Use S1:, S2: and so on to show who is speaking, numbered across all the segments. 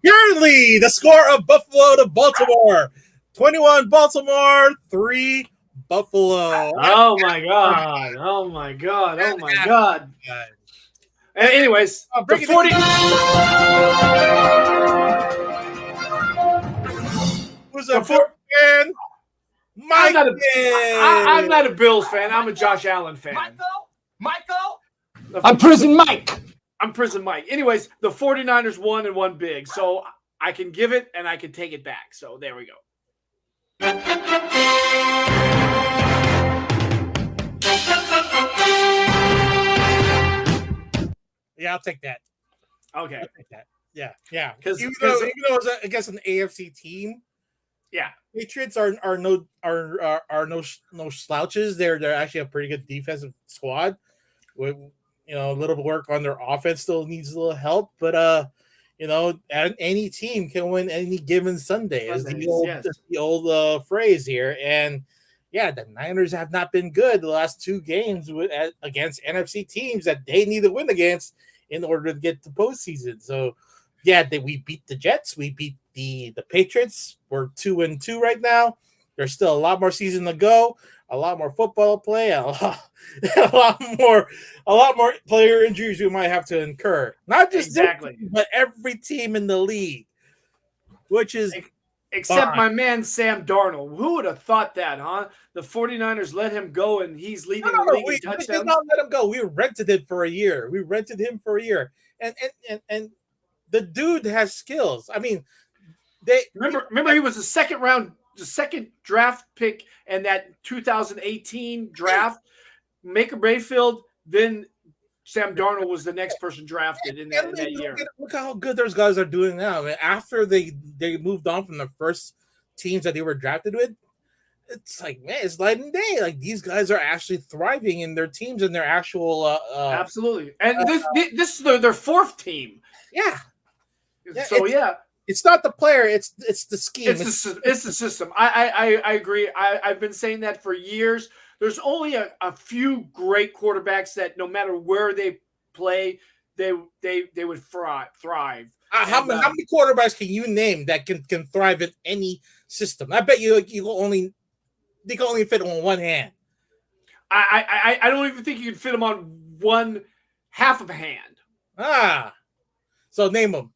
S1: Currently, the score of Buffalo to Baltimore 21 Baltimore, 3 Buffalo.
S2: Oh my god! Oh my god! Oh my god! Anyways, the 40.
S1: Who's a Bills fan?
S2: I'm not a Bills fan. I'm a Josh Allen fan.
S3: Michael.
S2: I'm Prison Mike. I'm Prison Mike. Anyways, the 49ers won and won big. So I can give it and I can take it back. So there we go.
S1: Yeah, I'll take that.
S2: Okay.
S1: I'll take that. Yeah. Because even though it's against an AFC team,
S2: yeah,
S1: Patriots are no slouches. They're actually a pretty good defensive squad. With a little work on their offense still needs a little help, but any team can win any given Sunday. Is the old phrase here. And yeah, the Niners have not been good the last two games against NFC teams that they need to win against in order to get to postseason. So yeah, we beat the Jets, we beat the Patriots. We're 2-2 right now. There's still a lot more season to go, a lot more football play, a lot more player injuries we might have to incur. Not just
S2: exactly,
S1: but every team in the league, which is
S2: except my man Sam Darnold. Who would have thought that, huh? The 49ers let him go, and he's leading the league in touchdowns.
S1: We did not let him go. We rented him for a year. And the dude has skills. I mean,
S2: remember he was the second draft pick in that 2018 draft. Baker Mayfield, then Sam Darnold was the next person drafted in that year.
S1: Look how good those guys are doing now. I mean, after they moved on from the first teams that they were drafted with, it's like, man, it's night and day. Like, these guys are actually thriving in their teams and their actual
S2: absolutely. And this is their fourth team.
S1: Yeah.
S2: So
S1: it's not the player, it's the scheme.
S2: It's the system. I agree. I've been saying that for years. There's only a few great quarterbacks that no matter where they play, they would thrive.
S1: How many quarterbacks can you name that can thrive in any system? I bet they can only fit on one hand.
S2: I don't even think you can fit them on one half of a hand.
S1: So name them.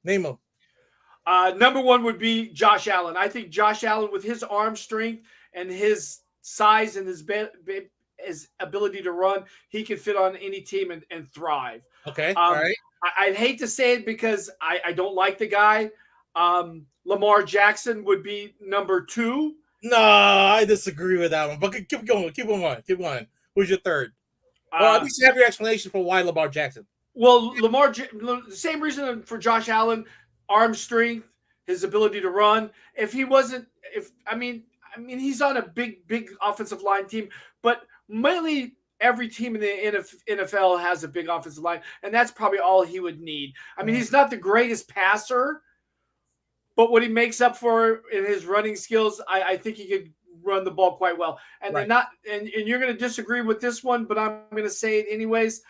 S2: Number one would be Josh Allen. I think Josh Allen, with his arm strength and his size and his ability to run, he can fit on any team and thrive.
S1: Okay, all right.
S2: I'd hate to say it because I don't like the guy. Lamar Jackson would be number two.
S1: No, I disagree with that one. But keep going. Who's your third? Well, at least you have your explanation for why Lamar Jackson.
S2: Well, the same reason for Josh Allen: arm strength, his ability to run. He's on a big offensive line team, but mainly every team in the NFL has a big offensive line, and that's probably all he would need. I mean, he's not the greatest passer, but what he makes up for in his running skills, I think he could run the ball quite well. And right. And you're going to disagree with this one, but I'm going to say it anyways.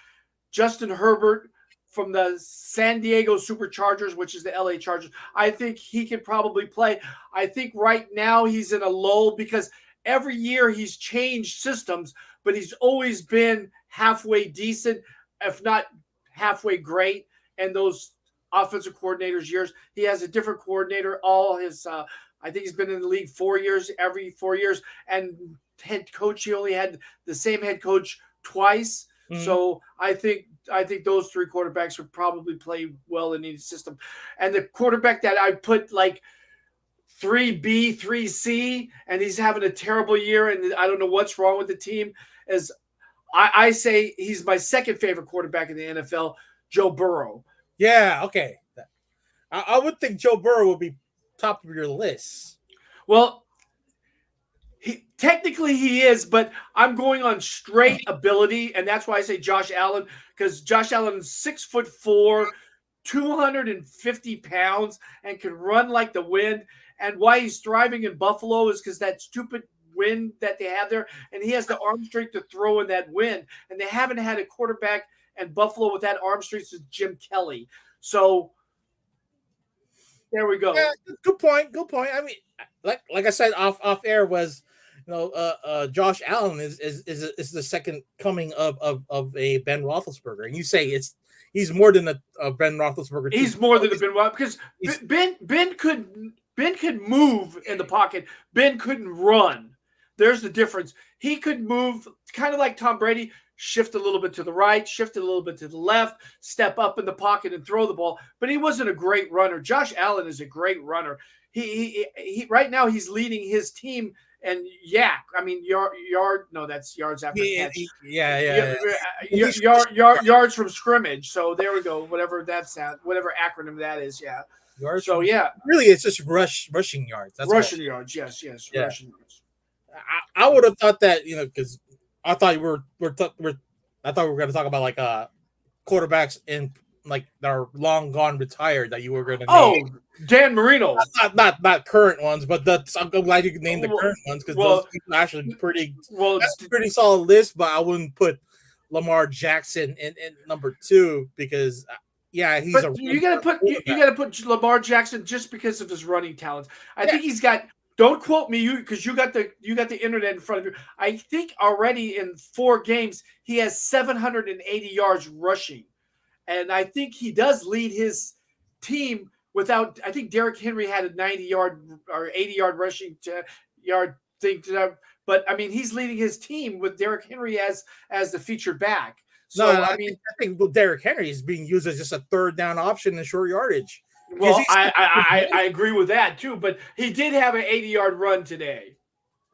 S2: Justin Herbert from the San Diego Superchargers, which is the LA Chargers, I think he could probably play. I think right now he's in a lull because every year he's changed systems, but he's always been halfway decent, if not halfway great. And those offensive coordinators' years, he has a different coordinator. All his, I think he's been in the league 4 years, every 4 years. And head coach, he only had the same head coach twice. Mm-hmm. So I think those three quarterbacks would probably play well in any system. And the quarterback that I put like 3B, 3C, and he's having a terrible year, and I don't know what's wrong with the team, is I say he's my second favorite quarterback in the NFL, Joe Burrow.
S1: Yeah, okay. I would think Joe Burrow would be top of your list.
S2: Well, technically he is, but I'm going on straight ability, and that's why I say Josh Allen, because Josh Allen is 6'4", 250 pounds, and can run like the wind. And why he's thriving in Buffalo is because that stupid wind that they have there, and he has the arm strength to throw in that wind. And they haven't had a quarterback in Buffalo with that arm strength since Jim Kelly. So There we go.
S1: Yeah, good point. Good point. I mean, like I said off air was, Josh Allen is the second coming of a Ben Roethlisberger, and you say he's more than a Ben Roethlisberger.
S2: He's more than a Ben Roethlisberger because Ben could move in the pocket. Ben couldn't run. There's the difference. He could move kind of like Tom Brady, shift a little bit to the right, shift a little bit to the left, step up in the pocket and throw the ball. But he wasn't a great runner. Josh Allen is a great runner. He right now he's leading his team and that's yards after catch. Yards from scrimmage. So there we go. Whatever acronym that is. Yeah.
S1: Yards. So really, it's just rushing yards.
S2: That's rushing yards. Yes. Yeah. Rushing yards.
S1: I would have thought that because I thought we were going to talk about like quarterbacks in like that are long gone retired that you were going to name.
S2: Dan Marino.
S1: Not current ones, but I'm glad you could name the current ones because those people actually pretty. Well, that's a pretty solid list, but I wouldn't put Lamar Jackson in number 2 because. Yeah,
S2: you got to put Lamar Jackson just because of his running talents. I think he's got. Don't quote me, because you got the internet in front of you. I think already in 4 games he has 780 yards rushing, and I think he does lead his team without. I think Derrick Henry had a 90-yard or 80-yard rushing yard thing. But I mean, he's leading his team with Derrick Henry as the featured back. So I
S1: think Derrick Henry is being used as just a third down option in short yardage.
S2: Well, I agree with that too, but he did have an 80-yard run today.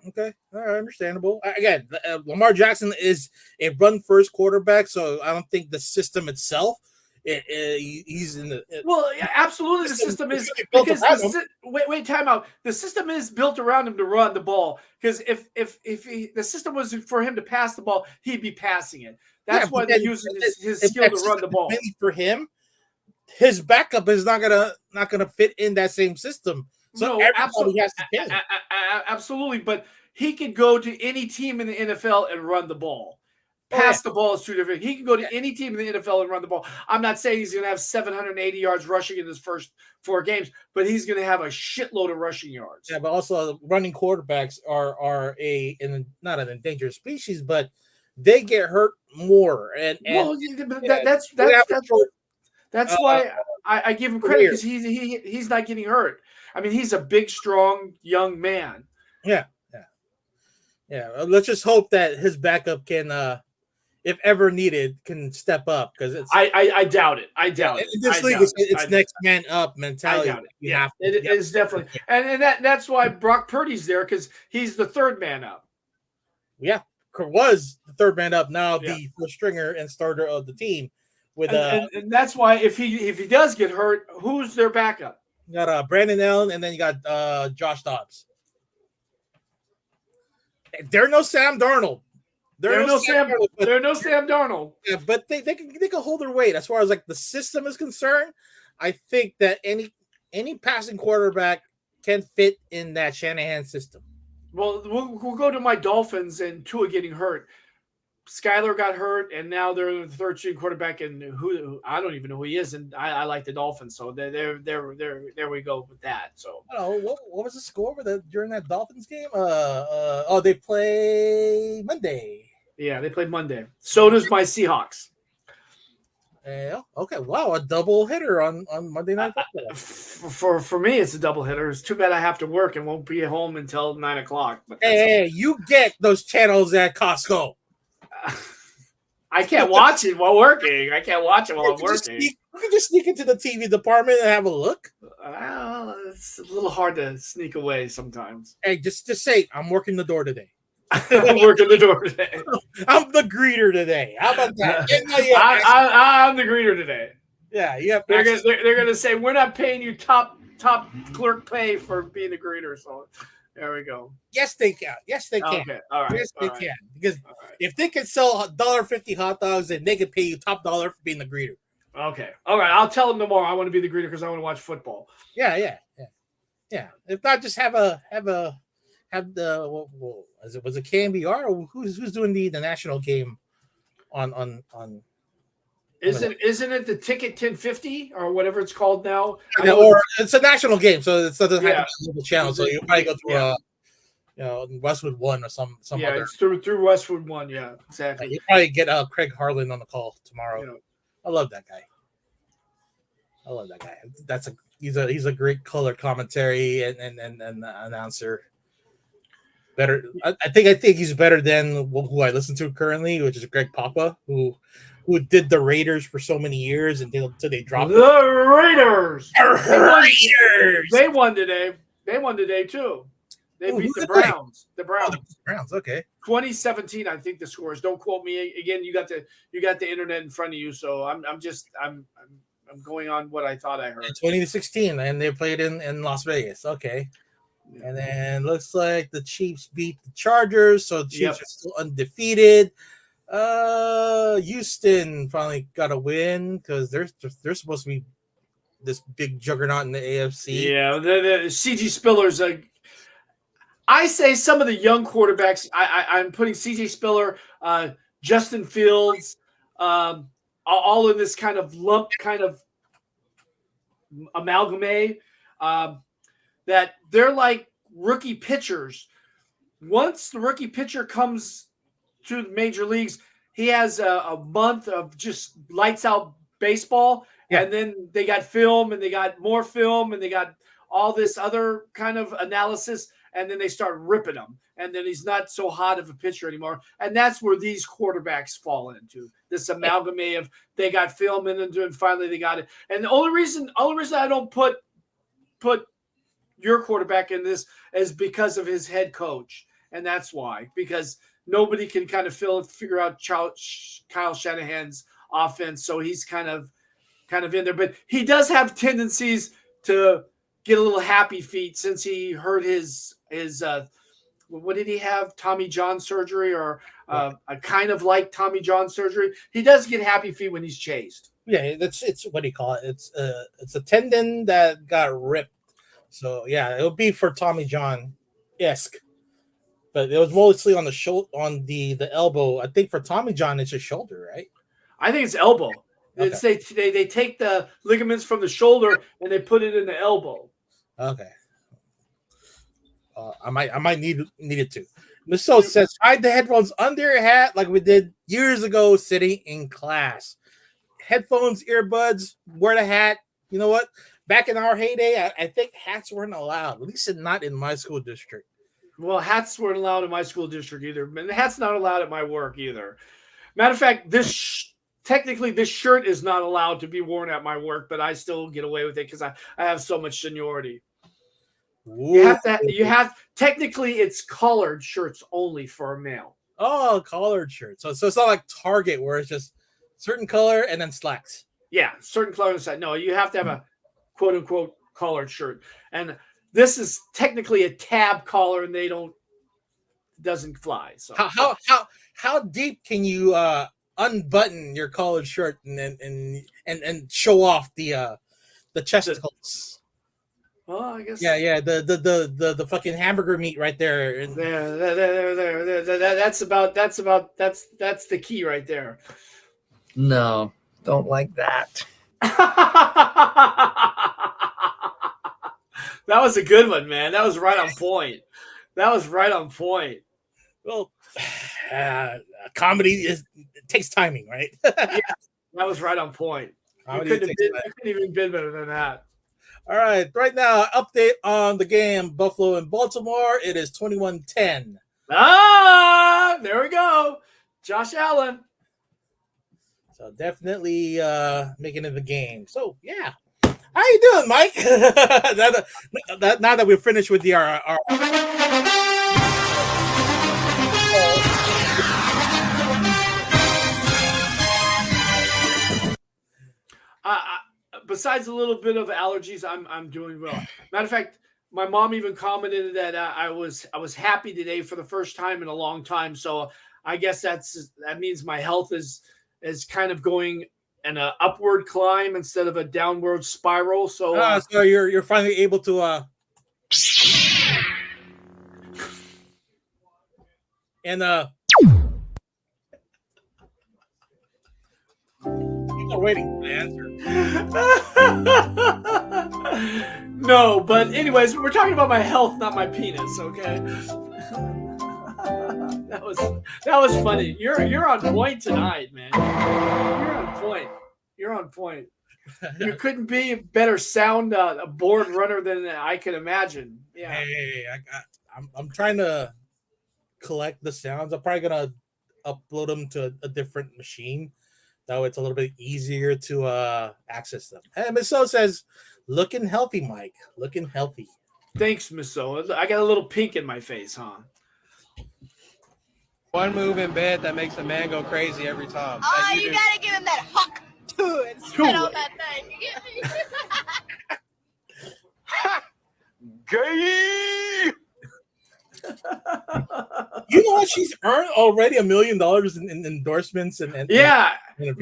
S1: Okay, all right, understandable. Again, Lamar Jackson is a run-first quarterback, so I don't think the system itself. He's in the
S2: absolutely. The system is because time out. The system is built around him to run the ball because if the system was for him to pass the ball, he'd be passing it. That's why they're using his skill to run the ball.
S1: For him, his backup is not gonna fit in that same system. So everybody has to fit.
S2: Absolutely, but he could go to any team in the NFL and run the ball. Pass the ball is 2 different. He can go to any team in the NFL and run the ball. I'm not saying he's going to have 780 yards rushing in his first 4 games, but he's going to have a shitload of rushing yards.
S1: Yeah, but also running quarterbacks are not an endangered species, but they get hurt more.
S2: That's why I give him credit because he's not getting hurt. I mean, he's a big, strong, young man.
S1: Yeah. Let's just hope that his backup can, if ever needed, can step up because it's.
S2: I doubt it. I doubt it.
S1: In this league, it's next man up mentality.
S2: I doubt it. It is definitely, and that's why Brock Purdy's there because he's the third man up.
S1: Yeah, was the third man up. Now the first stringer and starter of the team.
S2: And that's why if he does get hurt, who's their backup?
S1: You got Brandon Allen, and then you got Josh Dobbs. They're no Sam Darnold.
S2: They're no Sam Darnold.
S1: Yeah, but they can hold their weight as far as like the system is concerned. I think that any passing quarterback can fit in that Shanahan system.
S2: Well, we'll go to my Dolphins and Tua getting hurt. Skyler got hurt, and now they're the third string quarterback, and who I don't even know who he is, and I like the Dolphins, so there we go with that. So,
S1: what was the score during that Dolphins game? They play Monday.
S2: Yeah, they played Monday. So does my Seahawks.
S1: Yeah. Okay. Wow, a double hitter on Monday Night
S2: Football. For me, it's a double hitter. It's too bad I have to work and won't be home until 9:00. But
S1: hey, you get those channels at Costco.
S2: I can't watch it while working. I can't watch it while I'm working.
S1: You can just sneak into the TV department and have a look.
S2: Well, it's a little hard to sneak away sometimes.
S1: Hey, just say I'm working the door today.
S2: I'm working the door today.
S1: I'm the greeter today. How about that?
S2: I'm the greeter today.
S1: Yeah, you have.
S2: They're gonna say we're not paying you top clerk pay for being the greeter. So there we go.
S1: Yes, they can. Yes, they can.
S2: Okay. All right.
S1: Yes, they can. Because if they can sell $1.50 hot dogs, then they can pay you top dollar for being the greeter.
S2: Okay. All right. I'll tell them tomorrow I want to be the greeter because I want to watch football.
S1: Yeah. If not, just have the was it KMBR or who's doing the national game on
S2: Isn't it the Ticket 1050 or whatever it's called now?
S1: Or it's a national game, so it doesn't have to be a local channel. So you probably go through Westwood One or some other.
S2: It's through Westwood One. Yeah, exactly.
S1: You probably get Craig Harlan on the call tomorrow.
S2: Yeah.
S1: I love that guy. He's a great color commentary and announcer. Better, I think he's better than who I listen to currently, which is Greg Papa, who did the Raiders for so many years until they dropped
S2: the Raiders. They won today. They won today too. They beat the Browns. The
S1: Browns. Okay.
S2: 2017, I think the scores. Don't quote me again. You got the internet in front of you, so I'm going on what I thought I heard.
S1: 2016, and they played in Las Vegas. Okay. Yeah. And then looks like the Chiefs beat the Chargers, so the Chiefs are still undefeated. Houston finally got a win because they're supposed to be this big juggernaut in the AFC.
S2: Yeah, the CG Spiller's I say some of the young quarterbacks. I'm putting CJ Spiller, Justin Fields, all in this kind of lump, kind of amalgamate. That they're like rookie pitchers. Once the rookie pitcher comes to the major leagues, he has a month of just lights out baseball, and then they got film, and they got more film, and they got all this other kind of analysis, and then they start ripping him, and then he's not so hot of a pitcher anymore, and that's where these quarterbacks fall into this amalgamate of they got film and finally they got it. And the only reason I don't put your quarterback in this is because of his head coach, and that's why, because nobody can kind of figure out Kyle Shanahan's offense, so he's kind of in there. But he does have tendencies to get a little happy feet since he hurt his what did he have? Tommy John surgery, or a kind of like Tommy John surgery. He does get happy feet when he's chased.
S1: Yeah, it's what do you call it? It's a tendon that got ripped. So yeah, it would be for Tommy John-esque, but it was mostly on the shoulder, on the elbow. I think for Tommy John, it's his shoulder, right?
S2: I think it's elbow.
S1: Okay.
S2: They take the ligaments from the shoulder and they put it in the elbow.
S1: Okay. I might need it too. Miso says hide the headphones under your hat like we did years ago sitting in class. Headphones, earbuds, wear the hat. You know what? Back in our heyday, I think hats weren't allowed, at least not in my school district.
S2: Well, hats weren't allowed in my school district either. And the hat's not allowed at my work either. Matter of fact, technically this shirt is not allowed to be worn at my work, but I still get away with it because I have so much seniority. You have technically it's collared shirts only for a male.
S1: Oh, collared shirts. So it's not like Target where it's just certain color and then slacks.
S2: Yeah, certain color and slacks. No, you have to have a quote unquote collared shirt. And this is technically a tab collar, and doesn't fly. So
S1: how deep can you unbutton your collared shirt and show off the chesticles?
S2: Well, I guess.
S1: Yeah. The fucking hamburger meat right there.
S2: There. That's the key right there.
S3: No, don't like that.
S2: That was a good one, man. That was right on point.
S1: Well, comedy takes timing, right?
S2: Yeah, that was right on point. You couldn't even been better than that.
S1: All right. Right now, update on the game, Buffalo and Baltimore. It is 21-10.
S2: There we go. Josh Allen.
S1: So definitely making it the game. So, yeah. How you doing, Mike? now that we're finished with our
S2: besides a little bit of allergies, I'm doing well. Matter of fact, my mom even commented that I was happy today for the first time in a long time. So I guess that means my health is kind of going in an upward climb instead of a downward spiral. So
S1: so you're finally able to and still waiting for the answer.
S2: No, but anyways, we're talking about my health, not my penis. Okay. That was funny. You're on point tonight, man. You're on point. You're on point. You couldn't be a better sound board runner than I could imagine. Yeah.
S1: Hey, I'm trying to collect the sounds. I'm probably gonna upload them to a different machine. That way it's a little bit easier to access them. Hey, Miss So says, looking healthy, Mike. Looking healthy.
S2: Thanks, Miss So. I got a little pink in my face, huh?
S4: One move in bed that makes a man go crazy every time.
S5: Oh, you gotta give him that huck to it. Spit on that thing. You get me?
S4: Gay!
S1: You know what? She's earned already $1 million in endorsements and
S2: Yeah.
S1: and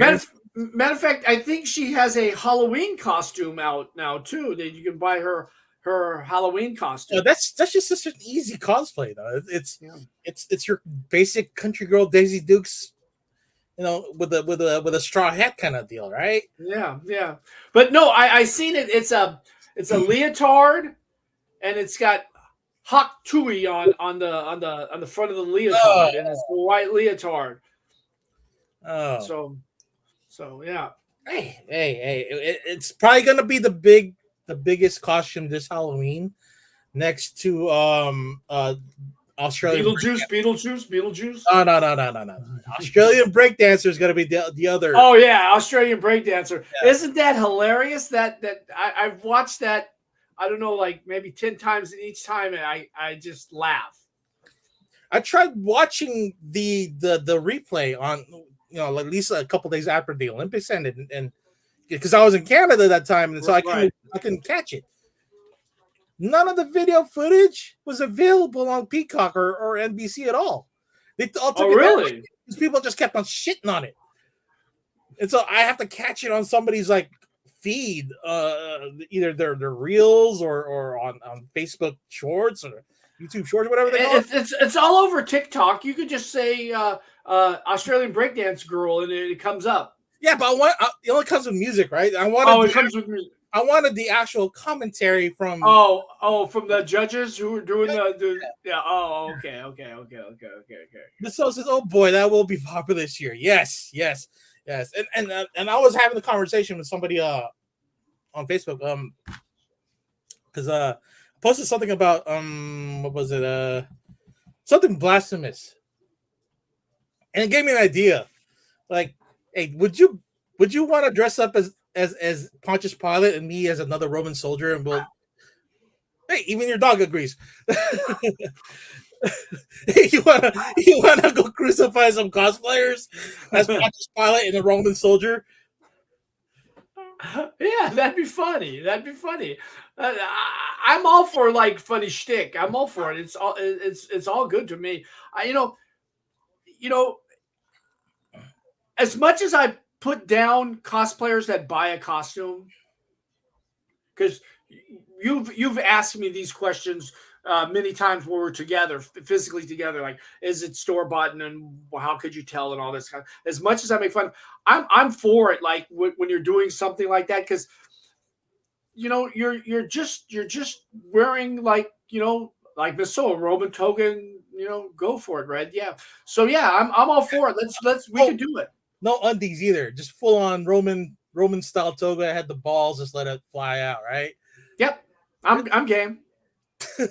S2: Matter of fact, I think she has a Halloween costume out now too. That you can buy her Halloween costume.
S1: that's just such an easy cosplay though. It's your basic country girl Daisy Dukes, with a straw hat kind of deal, right?
S2: Yeah. But no, I seen it. It's a leotard, and it's got Hawk Tui on the front of the leotard, and it's a white leotard.
S1: Oh,
S2: So yeah.
S1: hey! It's probably gonna be the biggest costume this Halloween, next to Australian
S2: Beetlejuice.
S1: No. Australian breakdancer is gonna be the other.
S2: Oh yeah, Australian breakdancer.
S1: Yeah.
S2: Isn't that hilarious? That I've watched that. I don't know, like maybe 10 times, and each time I just laugh.
S1: I tried watching the replay on at least a couple days after the Olympics ended, and because I was in Canada at that time, and so I couldn't catch it. None of the video footage was available on Peacock or NBC at all. They all took it down because people just kept on shitting on it, and so I have to catch it on somebody's feed, either their reels or on Facebook Shorts or YouTube Shorts, whatever they call it.
S2: It's all over TikTok. You could just say Australian breakdance girl, and it comes up.
S1: Yeah, but it only comes with music, right?
S2: It comes with music.
S1: I wanted the actual commentary from.
S2: From the judges who were doing the yeah. Oh, okay.
S1: The So says, "Oh boy, that will be popular this year." Yes. And I was having a conversation with somebody on Facebook because I posted something about what was it something blasphemous, and it gave me an idea. Like, hey, would you want to dress up as Pontius Pilate and me as another Roman soldier, and we'll hey, even your dog agrees. You wanna go crucify some cosplayers as Pontius Pilate and a Roman soldier?
S2: Yeah, that'd be funny. I'm all for funny shtick. I'm all for it. It's all good to me. As much as I put down cosplayers that buy a costume, because you've asked me these questions many times when we're together, physically together, like, is it store bought and how could you tell and all this kind of, as much as I make fun, I'm for it. Like when you're doing something like that, because you're just wearing like Miss So, Roman toga, go for it, Red. Yeah. So yeah, I'm all for it. We can do it.
S1: No undies either. Just full on Roman style toga. I had the balls, just let it fly out, right?
S2: Yep. I'm game.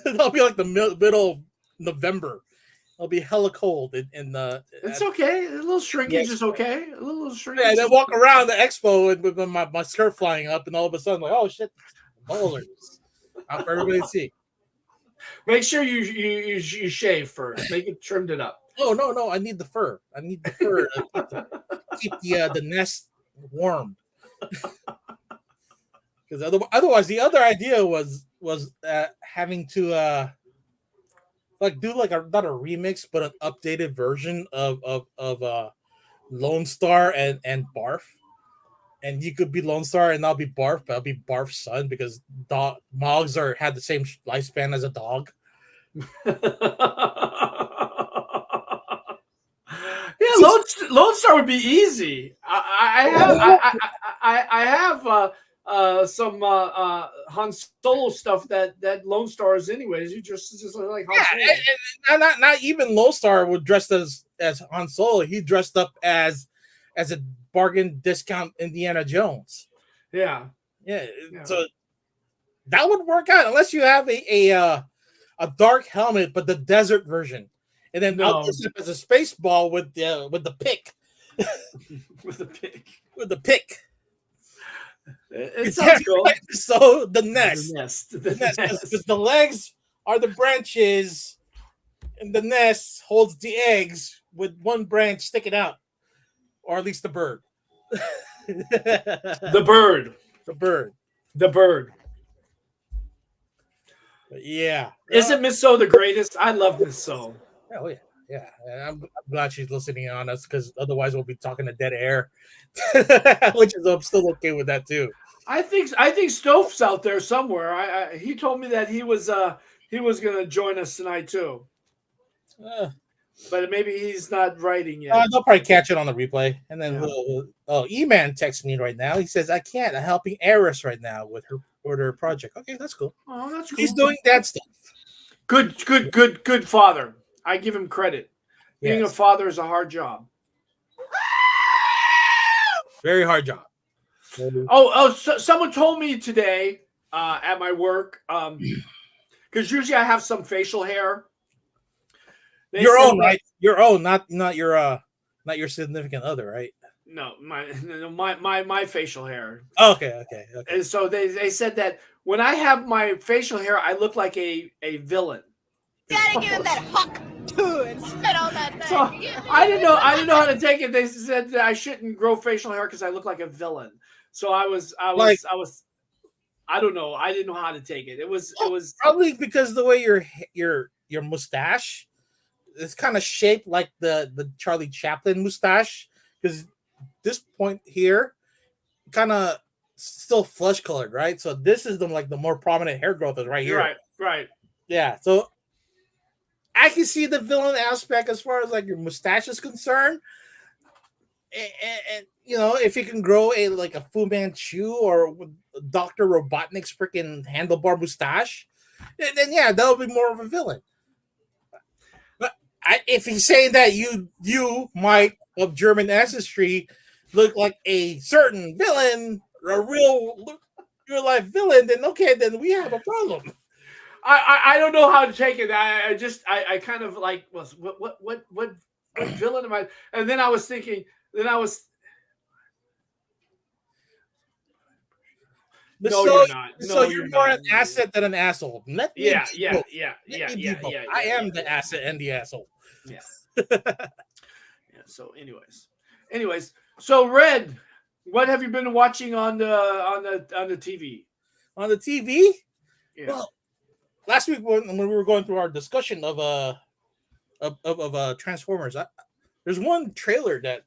S1: That'll be like the middle of November. It'll be hella cold in the.
S2: It's okay. A little shrinkage is okay. A little shrinkage.
S1: Yeah, and then walk around the expo with my skirt flying up, and all of a sudden, like, oh shit, balls are out for everybody to see.
S2: Make sure you shave first. Make it trimmed it up.
S1: Oh no! I need the fur. I need the fur to keep the nest warm. Because otherwise, the other idea was having to do not a remix, but an updated version of Lone Star and Barf, and you could be Lone Star and I'll be Barf, but I'll be Barf's son because dogs had the same lifespan as a dog.
S2: Yeah, Lone Star would be easy. I have some Han Solo stuff that Lone Star is anyways. You just like Han Solo.
S1: and not even Lone Star would dress as Han Solo. He dressed up as a bargain discount Indiana Jones.
S2: Yeah.
S1: So that would work out unless you have a dark helmet, but the desert version, and then as a space ball with the pick,
S2: with the pick. It sounds cool.
S1: So the nest,
S2: nest.
S1: because the legs are the branches, and the nest holds the eggs with one branch sticking out, or at least the bird.
S2: The bird.
S1: Yeah.
S2: Isn't Miss So the greatest? I love Miss So.
S1: Oh yeah. Yeah, and I'm glad she's listening on us, because otherwise we'll be talking to dead air, which is I'm still okay with that too.
S2: I think Stove's out there somewhere. He told me that he was going to join us tonight too, but maybe he's not writing yet.
S1: They'll probably catch it on the replay, and then E-Man texts me right now. He says, "I can't. I'm helping Eris right now with her project." Okay, that's cool.
S2: Oh, that's cool.
S1: He's doing that stuff.
S2: Good father. I give him credit. Being a father is a hard job.
S1: Very hard job.
S2: So someone told me today at my work, because usually I have some facial hair.
S1: Your own, right? Your own, not your significant other, right?
S2: No, my facial hair.
S1: Okay.
S2: And so they said that when I have my facial hair, I look like a villain.
S5: Gotta give him that hawk too and spit on that thing.
S2: So I didn't know how to take it. They said that I shouldn't grow facial hair because I look like a villain. So I don't know. I didn't know how to take it. It was
S1: probably because the way your mustache is kind of shaped like the Charlie Chaplin mustache, because this point here kind of still flesh colored, right? So this is the more prominent hair growth is right here.
S2: Right.
S1: Yeah. So I can see the villain aspect as far as like your mustache is concerned. And if you can grow a Fu Manchu or Dr. Robotnik's freaking handlebar mustache, then yeah, that'll be more of a villain. But if he's saying that you might of German ancestry look like a certain villain, a real life villain, then okay, then we have a problem.
S2: I don't know how to take it. I kind of like what villain am I? And then I was thinking. You're not.
S1: So you're more an asset than an asshole.
S2: Yeah.
S1: I am the asset and the asshole.
S2: Yeah. So, anyways, so Red, what have you been watching on the TV?
S1: On the TV?
S2: Yeah.
S1: Well, last week when we were going through our discussion of Transformers, there's one trailer that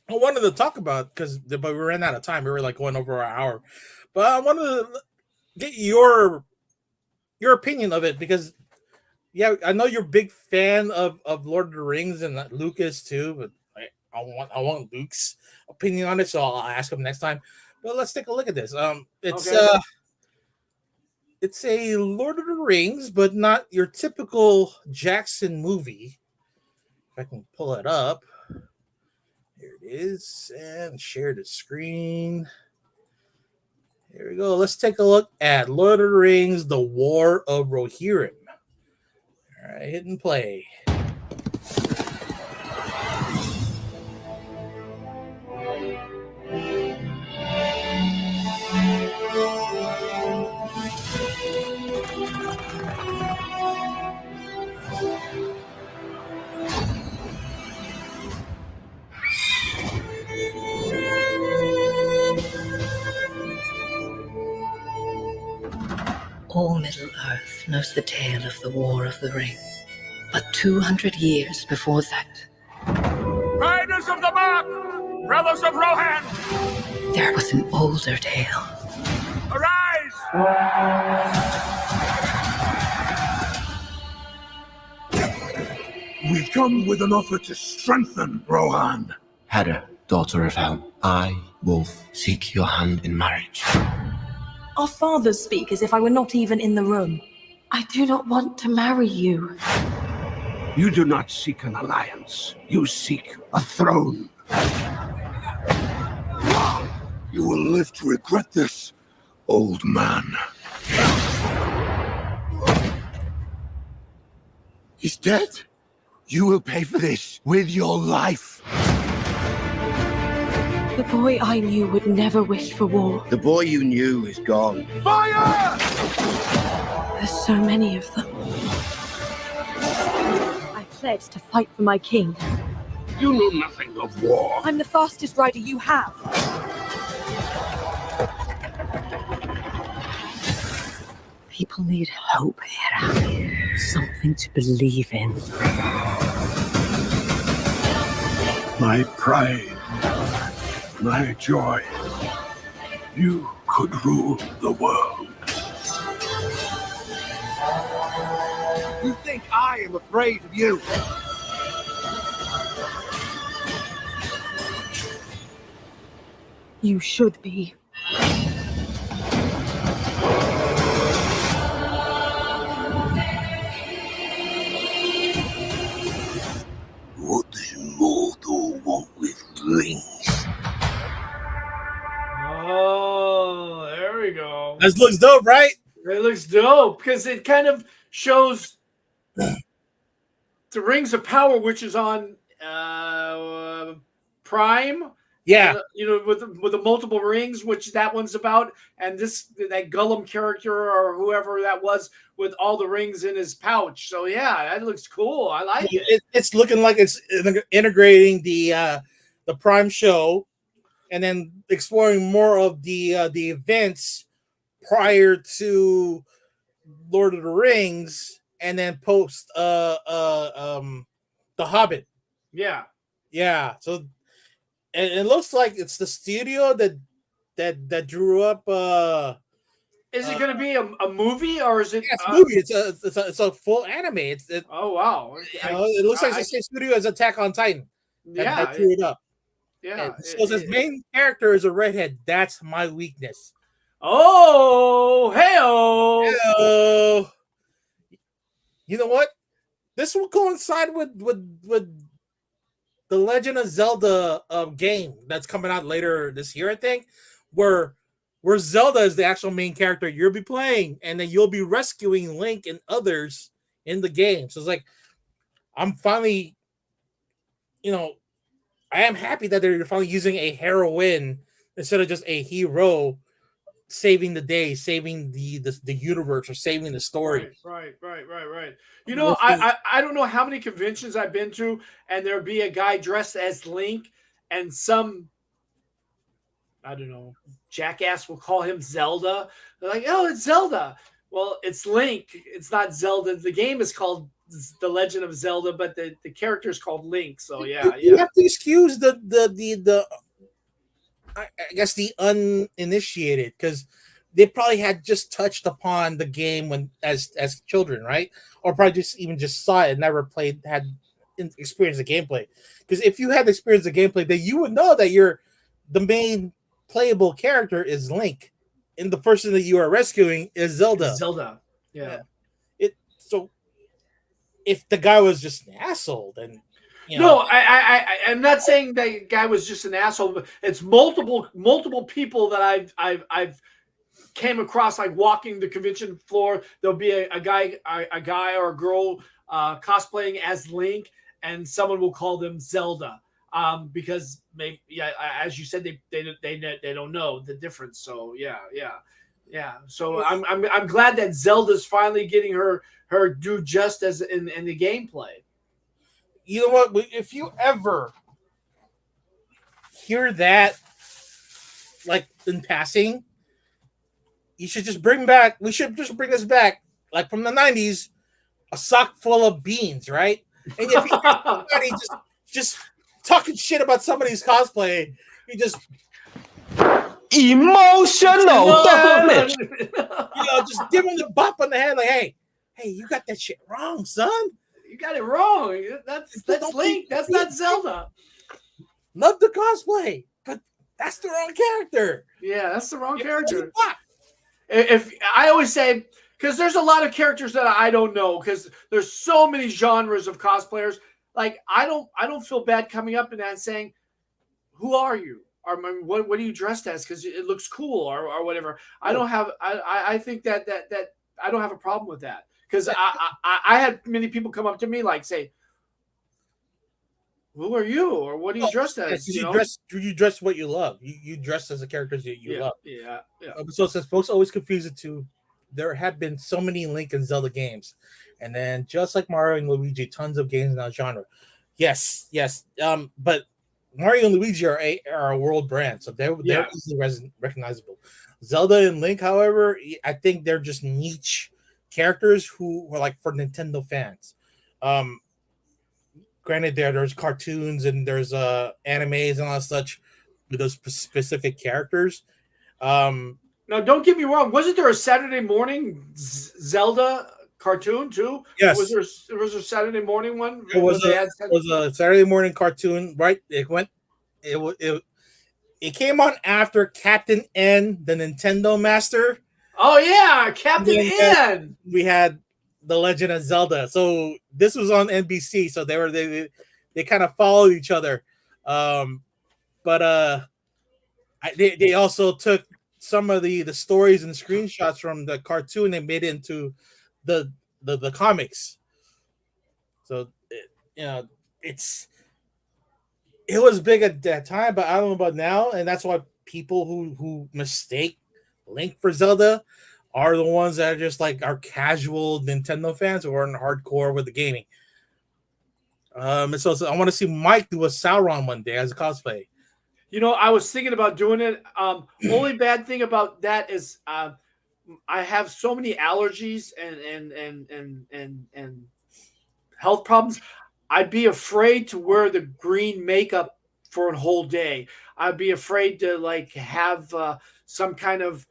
S1: I wanted to talk about but we ran out of time. We were going over our hour, but I wanted to get your opinion of it, because I know you're a big fan of Lord of the Rings and Lucas too, but I want Luke's opinion on it, so I'll ask him next time. But let's take a look at this. It's a Lord of the Rings, but not your typical Jackson movie. If I can pull it up. Here it is. And share the screen. Here we go. Let's take a look at Lord of the Rings, The War of Rohirrim. All right, hit and play.
S6: All Middle-earth knows the tale of the War of the Ring. But 200 years before that,
S7: Riders of the Mark! Brothers of Rohan!
S6: there was an older tale.
S7: Arise! We come with an offer to strengthen Rohan.
S8: Hera, daughter of Helm, I, Wolf, seek your hand in marriage.
S9: Our fathers speak as if I were not even in the room. I do not want to marry you.
S7: You do not seek an alliance. You seek a throne. You will live to regret this, old man. He's dead. You will pay for this with your life.
S9: The boy I knew would never wish for war.
S10: The boy you knew is gone.
S7: Fire!
S9: There's so many of them. I pledged to fight for my king.
S7: You know nothing of war.
S9: I'm the fastest rider you have. People need hope, Hera. Something to believe in.
S7: My pride, my joy. You could rule the world. You think I am afraid of you?
S9: You should be.
S7: What does mortal want with rings?
S2: Oh, there we go.
S1: That looks dope, right?
S2: It looks dope because it kind of shows the Rings of Power, which is on Prime.
S1: Yeah.
S2: With the multiple rings, which that one's about, and that Gollum character or whoever that was with all the rings in his pouch. So yeah, that looks cool. I like it.
S1: It's looking like it's integrating the Prime show, and then exploring more of the events prior to Lord of the Rings, and then post The Hobbit.
S2: Yeah.
S1: So it looks like it's the studio that drew up.
S2: Is it going to be a movie or is it?
S1: Yeah, it's a movie. It's a full anime.
S2: Oh wow!
S1: It looks like the same studio as Attack on Titan. That drew it up.
S2: Yeah.
S1: So his main character is a redhead. That's my weakness.
S2: Oh, hey-oh.
S1: You know what? This will coincide with the Legend of Zelda game that's coming out later this year, I think, where Zelda is the actual main character you'll be playing, and then you'll be rescuing Link and others in the game. So it's like, I'm finally, I am happy that they're finally using a heroine instead of just a hero saving the day, saving the universe, or saving the story.
S2: Right. I don't know how many conventions I've been to, and there'd be a guy dressed as Link, and some, I don't know, jackass will call him Zelda. They're like, oh, it's Zelda. Well, it's Link. It's not Zelda. The game is called The Legend of Zelda, but the character is called Link. So yeah.
S1: You have to excuse the I guess the uninitiated, because they probably had just touched upon the game when as children, right? Or probably just saw it and never had experienced the gameplay. Because if you had experienced the gameplay, then you would know that the main playable character is Link, and the person that you are rescuing is Zelda.
S2: Yeah.
S1: So if the guy was just an asshole, then
S2: no, I'm not saying that guy was just an asshole, but it's multiple people that I've came across, like walking the convention floor. There'll be a guy or a girl cosplaying as Link, and someone will call them Zelda because maybe, as you said, they don't know the difference. So yeah. So I'm glad that Zelda's finally getting her due just as in the gameplay.
S1: You know what? If you ever hear that, like in passing, we should just bring this back, like from the 90s, a sock full of beans, right? And if you hear somebody just talking shit about somebody's cosplay, you just
S3: emotional damage.
S1: Just give them the bop on the head, like, hey, you got that shit wrong, son.
S2: You got it wrong. That's Link. That's not Zelda.
S1: Love the cosplay, but that's the wrong character.
S2: Yeah, that's the wrong character. If I always say, because there's a lot of characters that I don't know, because there's so many genres of cosplayers. Like I don't feel bad coming up and saying, "Who are you?" or "What are you dressed as?" Because it looks cool or whatever. I don't have. I think that I don't have a problem with that, because I had many people come up to me like say, "Who are you?" or "What are you dressed as?"
S1: You dress what you love. You dress as the characters that you love.
S2: Yeah.
S1: So since folks always confuse it too, there have been so many Link and Zelda games, and then just like Mario and Luigi, tons of games in that genre. Yes. But Mario and Luigi are a world brand, so they're easily recognizable. Zelda and Link, however, I think they're just niche characters who are like for Nintendo fans. Granted, there's cartoons and there's animes and all that such with those specific characters.
S2: Now, don't get me wrong. Wasn't there a Saturday morning Zelda cartoon too?
S1: Yes.
S2: Was there a Saturday morning one?
S1: It was a Saturday morning cartoon, right? It came on after Captain N, the Nintendo Master.
S2: Oh yeah, Captain N.
S1: We had The Legend of Zelda. So this was on NBC. So they kind of followed each other. But they also took some of the stories and screenshots from the cartoon and made it into the comics. So it was big at that time, but I don't know about now, and that's why people who mistake Link for Zelda are the ones that are just like our casual Nintendo fans who aren't hardcore with the gaming. And so I want to see Mike do a Sauron one day as a cosplay.
S2: I was thinking about doing it. Only bad thing about that is I have so many allergies and health problems. I'd be afraid to wear the green makeup for a whole day. I'd be afraid to like have some kind of.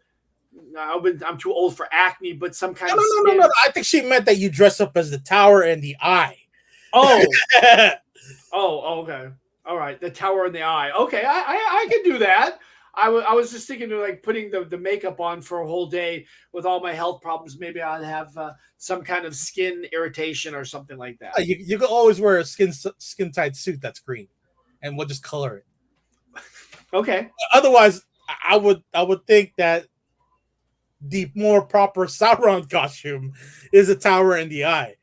S2: I'm too old for acne, but some kind of.
S1: No. I think she meant that you dress up as the Tower and the Eye.
S2: Oh. Okay. All right, the Tower in the Eye. Okay, I can do that. I was just thinking of like putting the makeup on for a whole day with all my health problems. Maybe I'd have some kind of skin irritation or something like that.
S1: You can always wear a skin tight suit that's green, and we'll just color it.
S2: Okay.
S1: Otherwise, I would think that the more proper Sauron costume is a Tower in the Eye.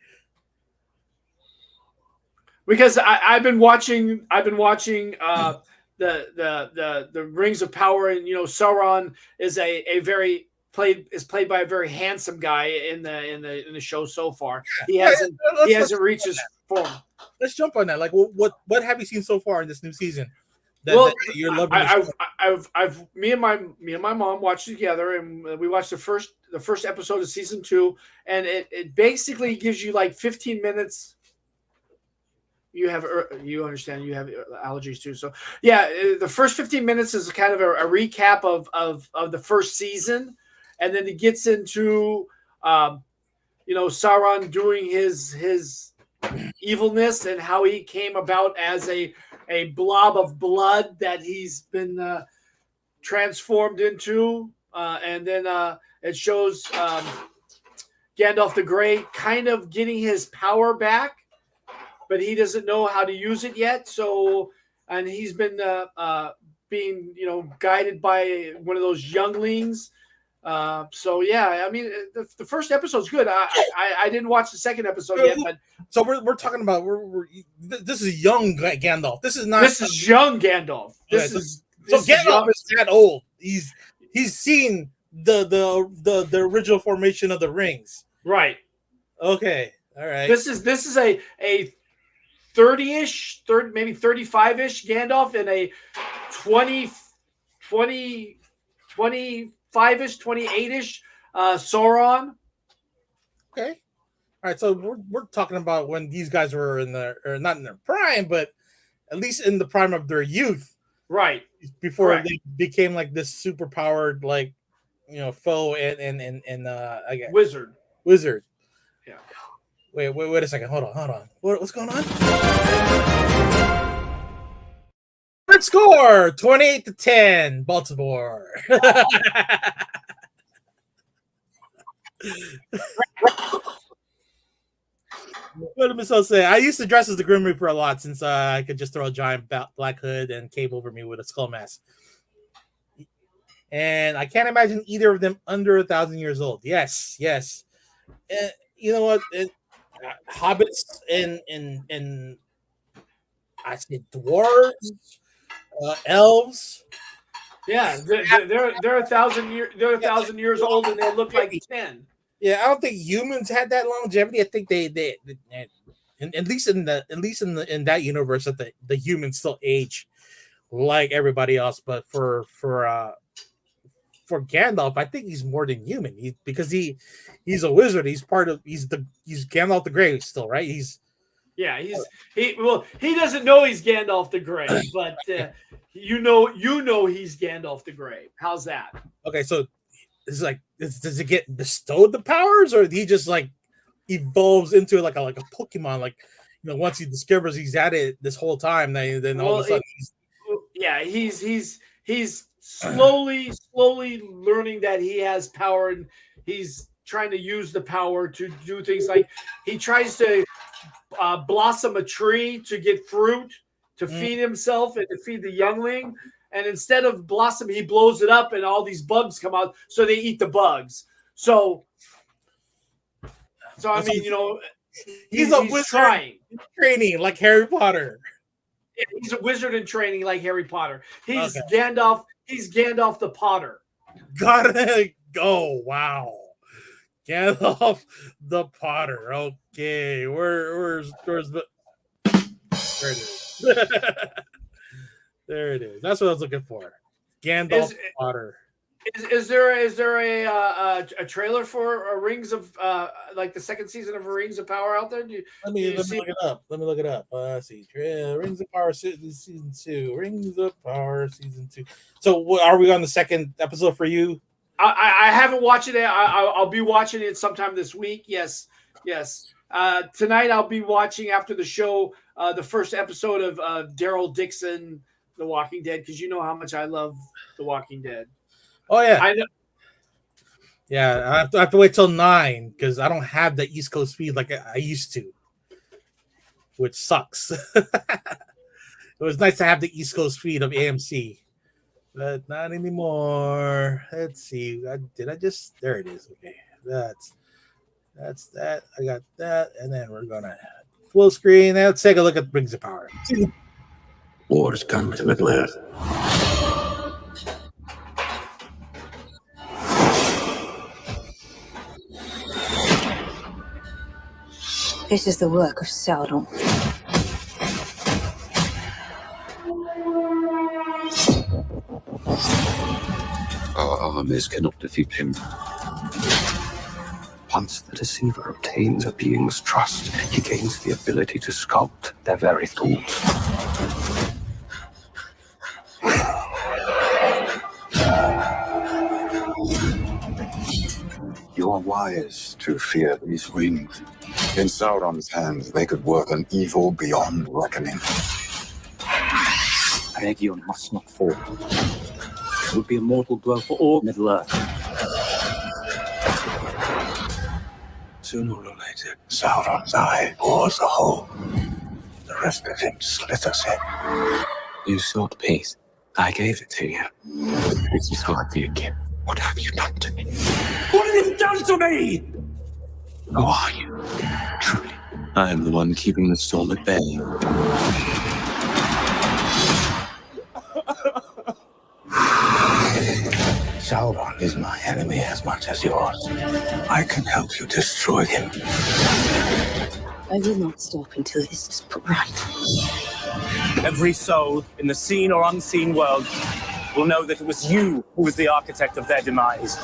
S2: Because I've been watching the Rings of Power, and Sauron is played by a very handsome guy in the show so far. He hasn't reached his form.
S1: Let's jump on that. Like, what have you seen so far in this new season? You're loving.
S2: Me and my mom watched together, and we watched the first episode of season 2, and it basically gives you like 15 minutes. You understand you have allergies too, so yeah. The first 15 minutes is kind of a recap of the first season, and then it gets into Sauron doing his evilness and how he came about as a blob of blood that he's been transformed into, and then it shows Gandalf the Grey kind of getting his power back, but he doesn't know how to use it yet. So, and he's been being, guided by one of those younglings. So yeah, I mean, the first episode's good. I didn't watch the second episode yet, but
S1: so we're talking about this is young Gandalf. This is
S2: young Gandalf.
S1: Gandalf is that old. He's seen the original formation of the rings.
S2: Right.
S1: Okay. All right.
S2: This is a 30-ish, maybe 35-ish Gandalf, and a 25-ish, 28-ish Sauron.
S1: Okay. All right. So we're talking about when these guys were not in their prime, but at least in the prime of their youth.
S2: Right.
S1: Before they became like this super powered, like, foe and I guess
S2: wizard.
S1: Yeah. Wait a second. Hold on. What's going on? Let's score 28-10, Baltimore. What did Michelle say? I used to dress as the Grim Reaper a lot since I could just throw a giant black hood and cape over me with a skull mask. And I can't imagine either of them under 1,000 years old. Yes. And you know what? Hobbits and I say dwarves, elves.
S2: Yeah, they're 1,000 years. They're 1,000 years old, and they look like 10.
S1: Yeah, I don't think humans had that longevity. I think they at least in that universe that the humans still age like everybody else. But for Gandalf, I think he's more than human. Because he's a wizard. He's Gandalf the Grey still, right? He
S2: doesn't know he's Gandalf the Grey, but you know he's Gandalf the Grey. How's that?
S1: Okay, so it's like does it get bestowed the powers, or he just like evolves into like a Pokemon? Like, you know, once he discovers he's at it this whole time, then all of a sudden
S2: he's slowly learning that he has power, and he's trying to use the power to do things like he tries to blossom a tree to get fruit to feed himself and to feed the youngling. And instead of blossom, he blows it up and all these bugs come out. So they eat the bugs. So I mean, you know,
S1: he's a wizard in training like Harry Potter.
S2: Yeah, he's a wizard in training like Harry Potter. He's Gandalf. He's Gandalf the Potter.
S1: Gotta go. Wow. Gandalf the Potter. Okay. Where's the there it is. There it is. That's what I was looking for. Gandalf the Potter.
S2: Is there a trailer for Rings of like the second season of Rings of Power out there?
S1: Let me look it up. Let's see. Rings of Power season 2. Rings of Power season 2. So are we on the second episode for you?
S2: I haven't watched it. I'll be watching it sometime this week. Yes. Tonight I'll be watching after the show the first episode of Daryl Dixon, The Walking Dead, because you know how much I love The Walking Dead.
S1: Oh yeah,
S2: I know.
S1: Yeah, I have to wait till 9 because I don't have the East Coast speed like I used to, which sucks. It was nice to have the East Coast speed of AMC, but not anymore. Let's see. There it is. Okay, that's that. I got that, and then we're gonna full screen. Now let's take a look at Rings of Power.
S8: War has come to Middle Earth.
S6: This is the work of Sauron.
S10: Our armies cannot defeat him.
S7: Once the deceiver obtains a being's trust, he gains the ability to sculpt their very thoughts.
S10: You are wise to fear these rings. In Sauron's hands, they could work an evil beyond reckoning.
S3: Aegion must not fall. It would be a mortal blow for all Middle Earth.
S10: Sooner or later, Sauron's eye bores a hole. The rest of him slithers in.
S8: You sought peace. I gave it to you. This is hardly a gift.
S10: What have you done to me?
S7: What have you done to me?
S8: Who are you? Truly, I am the one keeping the storm at bay.
S10: Sauron is my enemy as much as yours. I can help you destroy him.
S6: I will not stop until this is put right.
S3: Every soul in the seen or unseen world will know that it was you who was the architect of their demise.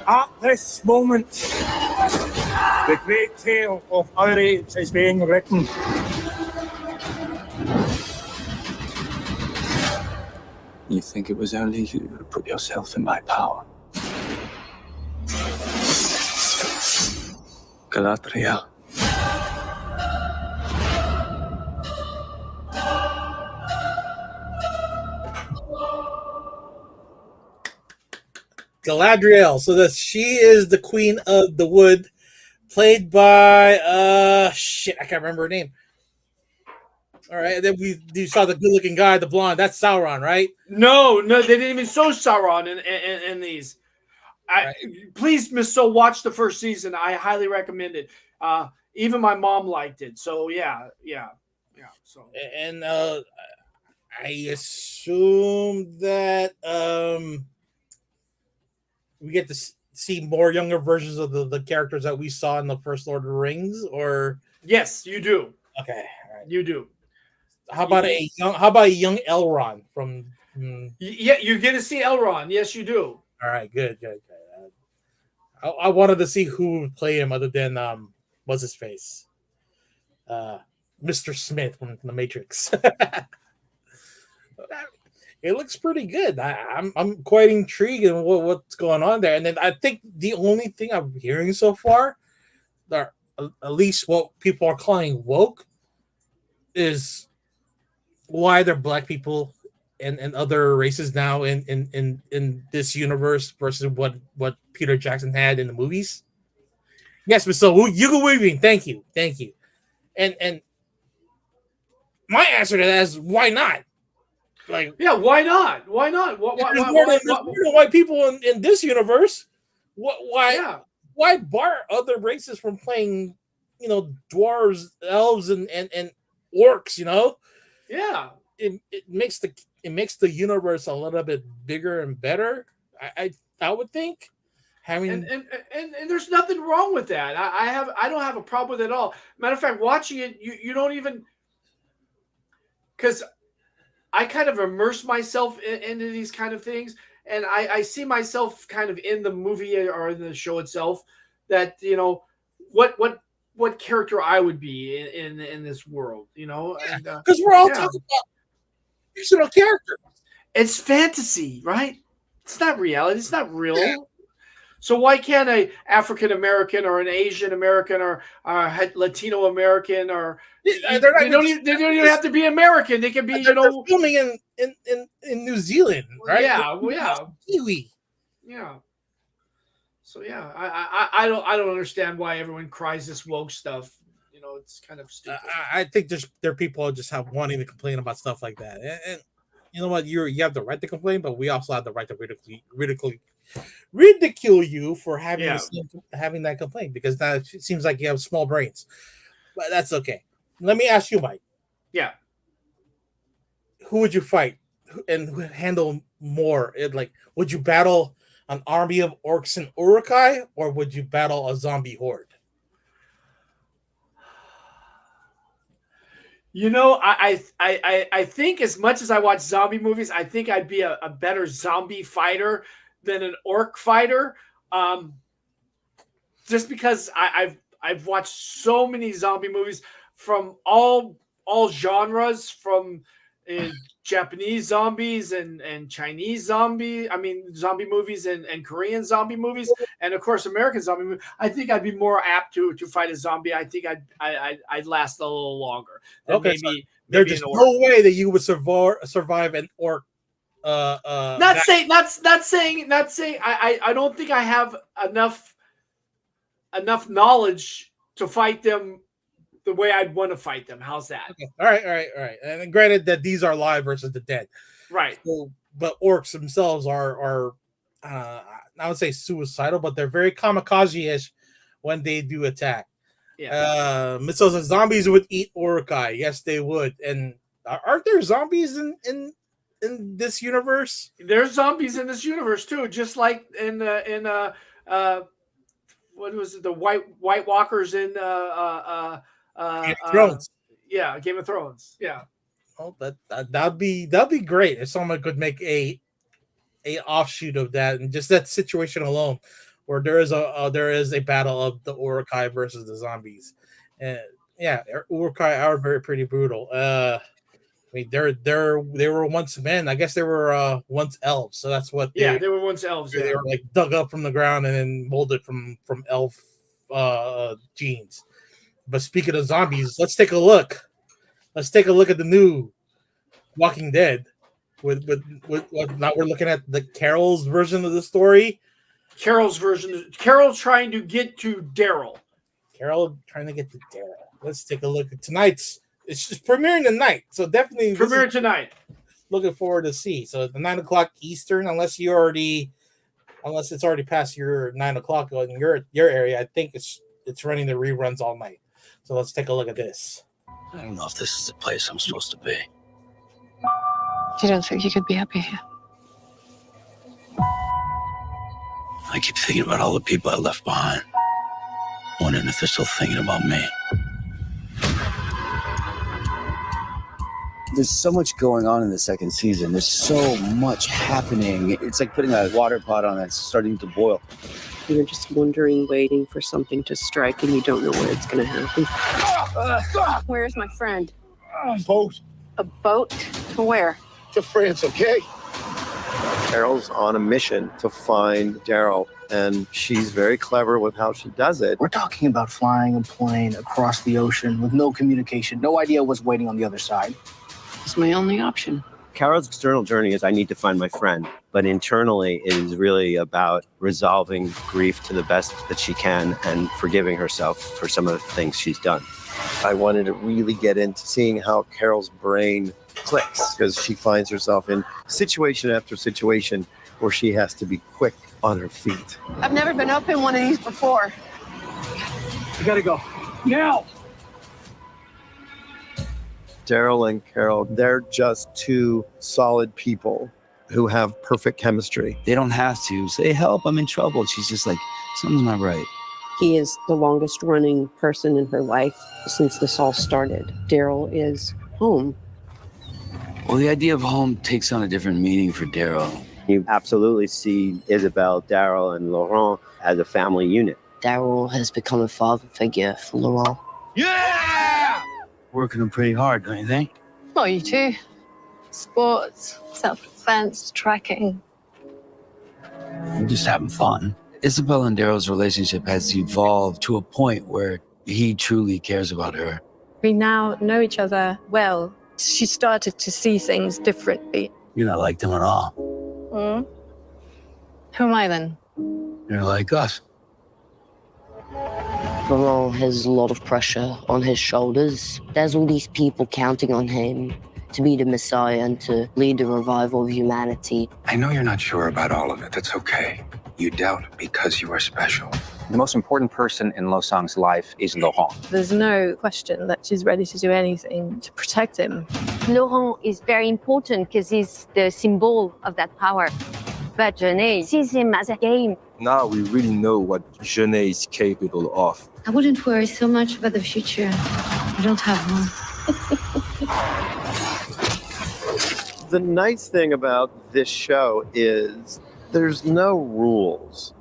S3: At this moment, the great tale of our age is being written.
S10: You think it was only you who put yourself in my power? Galadriel.
S1: Galadriel. So that she is the Queen of the Wood, played by shit, I can't remember her name. All right, and then you saw the good-looking guy, the blonde. That's Sauron, right?
S2: No, they didn't even show Sauron in these. Please, Miss So, watch the first season. I highly recommend it. Even my mom liked it. So yeah. So
S1: And I assume that we get to see more younger versions of the characters that we saw in the first Lord of the Rings, or
S2: yes, you do.
S1: Okay, all right.
S2: You do.
S1: How about a young Elrond from?
S2: Yeah, you get to see Elrond. Yes, you do.
S1: All right, good. I wanted to see who would play him other than what's his face, Mr. Smith from The Matrix. It looks pretty good. I'm quite intrigued in what's going on there. And then I think the only thing I'm hearing so far, that at least what people are calling woke, is why they're black people and other races now in this universe versus what Peter Jackson had in the movies. Yes, but so Hugo Weaving, thank you. And my answer to that is why not? Like,
S2: yeah, why not? Why not?
S1: There's more than white people in this universe. Why bar other races from playing, dwarves, elves, and orcs?
S2: Yeah,
S1: it makes the universe a little bit bigger and better. I would think.
S2: And there's nothing wrong with that. I don't have a problem with it at all. Matter of fact, watching it, you don't even, because I kind of immerse myself into these kind of things, and I see myself kind of in the movie or in the show itself. That what character I would be in this world,
S1: because we're all talking about fictional characters.
S2: It's fantasy, right? It's not reality. It's not real. Yeah. So why can't a African American or an Asian American or Latino American or they don't even have to be American. They can be
S1: filming in New Zealand, right?
S2: Yeah.
S1: Kiwi.
S2: Yeah. So yeah, I don't understand why everyone cries this woke stuff. It's kind of stupid.
S1: I think there are people who just have wanting to complain about stuff like that, and you know what? You have the right to complain, but we also have the right to ridicule you for having that complaint, because now it seems like you have small brains. But that's okay. Let me ask you, Mike.
S2: Yeah.
S1: Who would you fight and handle more? Would you battle an army of orcs and Uruk-hai, or would you battle a zombie horde?
S2: I think, as much as I watch zombie movies, I think I'd be a better zombie fighter than an orc fighter. Just because I've watched so many zombie movies from all genres, from Japanese zombies and Chinese zombie movies and Korean zombie movies, and of course American zombie movies. I think I'd be more apt to fight a zombie. I think I'd last a little longer.
S1: Okay, maybe there's just no way that you would survive an orc.
S2: Not saying. I don't think I have enough knowledge to fight them the way I'd want to fight them. How's that?
S1: Okay. All right. And granted that these are live versus the dead,
S2: right?
S1: So, but orcs themselves are I would say suicidal, but they're very kamikaze-ish when they do attack.
S2: Yeah.
S1: So the zombies would eat Uruk-hai. Yes, they would. And aren't there zombies in this universe?
S2: There's zombies in this universe too, just like in what was it? The White Walkers in
S1: Game of Thrones.
S2: Yeah, Game of Thrones. Yeah.
S1: Oh, that'd be great if someone could make a offshoot of that, and just that situation alone, where there is a battle of the Uruk-hai versus the zombies, and yeah, Uruk-hai are pretty brutal. mean, they were once men. I guess they were once elves. So that's what
S2: they were once elves.
S1: They were like dug up from the ground and then molded from elf genes. But speaking of zombies, let's take a look. Let's take a look at the new Walking Dead. With now we're looking at the Carol's version of the story.
S2: Carol's trying to get to Daryl.
S1: Carol trying to get to Daryl. Let's take a look at tonight's. It's just premiering tonight, so definitely
S2: premiering tonight.
S1: Looking forward to see. So the 9:00 Eastern, unless it's already past your 9:00 in your area. I think it's running the reruns all night. So let's take a look at this.
S10: I don't know if this is the place I'm supposed to be.
S11: You don't think you could be happy here?
S10: I keep thinking about all the people I left behind. Wondering if they're still thinking about me.
S12: There's so much going on in the second season. There's so much happening. It's like putting a water pot on that's starting to boil.
S11: You're just wondering, waiting for something to strike, and you don't know where it's going to happen. Where's my friend?
S3: Boat.
S11: A boat? To where?
S3: To France, okay?
S13: Carol's on a mission to find Daryl, and she's very clever with how she does it.
S14: We're talking about flying a plane across the ocean with no communication, no idea what's waiting on the other side.
S11: It's my only option.
S13: Carol's external journey is I need to find my friend, but internally it is really about resolving grief to the best that she can and forgiving herself for some of the things she's done. I wanted to really get into seeing how Carol's brain clicks because she finds herself in situation after situation where she has to be quick on her feet.
S11: I've never been up in one of these before.
S3: You gotta go. Now!
S13: Daryl and Carol, they're just two solid people who have perfect chemistry.
S12: They don't have to say, help, I'm in trouble. She's just like, something's not right.
S11: He is the longest running person in her life since this all started. Daryl is home.
S12: Well, the idea of home takes on a different meaning for Daryl.
S13: You absolutely see Isabel, Daryl, and Laurent as a family unit.
S11: Daryl has become a father figure for Laurent.
S12: Yeah! Working them pretty hard, don't you think?
S11: Well, you too. Sports, self-defense, tracking.
S12: I'm just having fun. Isabel and Daryl's relationship has evolved to a point where he truly cares about her.
S9: We now know each other well. She started to see things differently.
S12: You're not like them at all.
S11: Who am I then?
S12: You're like us.
S15: Laurent has a lot of pressure on his shoulders. There's all these people counting on him to be the Messiah and to lead the revival of humanity.
S10: I know you're not sure about all of it. That's okay. You doubt because you are special.
S16: The most important person in Lo Sang's life is Laurent.
S9: There's no question that she's ready to do anything to protect him.
S17: Laurent is very important because he's the symbol of that power. But Jeunet sees him as a game.
S7: Now we really know what Jeunet is capable of.
S17: I wouldn't worry so much about the future. I don't have one.
S13: The nice thing about this show is there's no rules.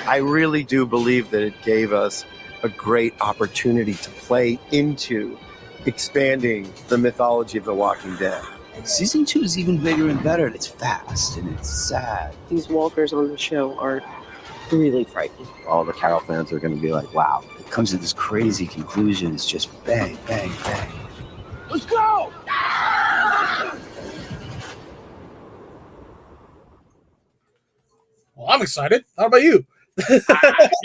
S13: I really do believe that it gave us a great opportunity to play into expanding the mythology of The Walking Dead.
S12: Season 2 is even bigger and better. It's fast and it's sad.
S11: These walkers on the show are really frightening.
S13: All the Carol fans are going to be like, wow.
S12: It comes to this crazy conclusion. It's just bang, bang, bang.
S3: Let's go!
S1: Well, I'm excited. How about you?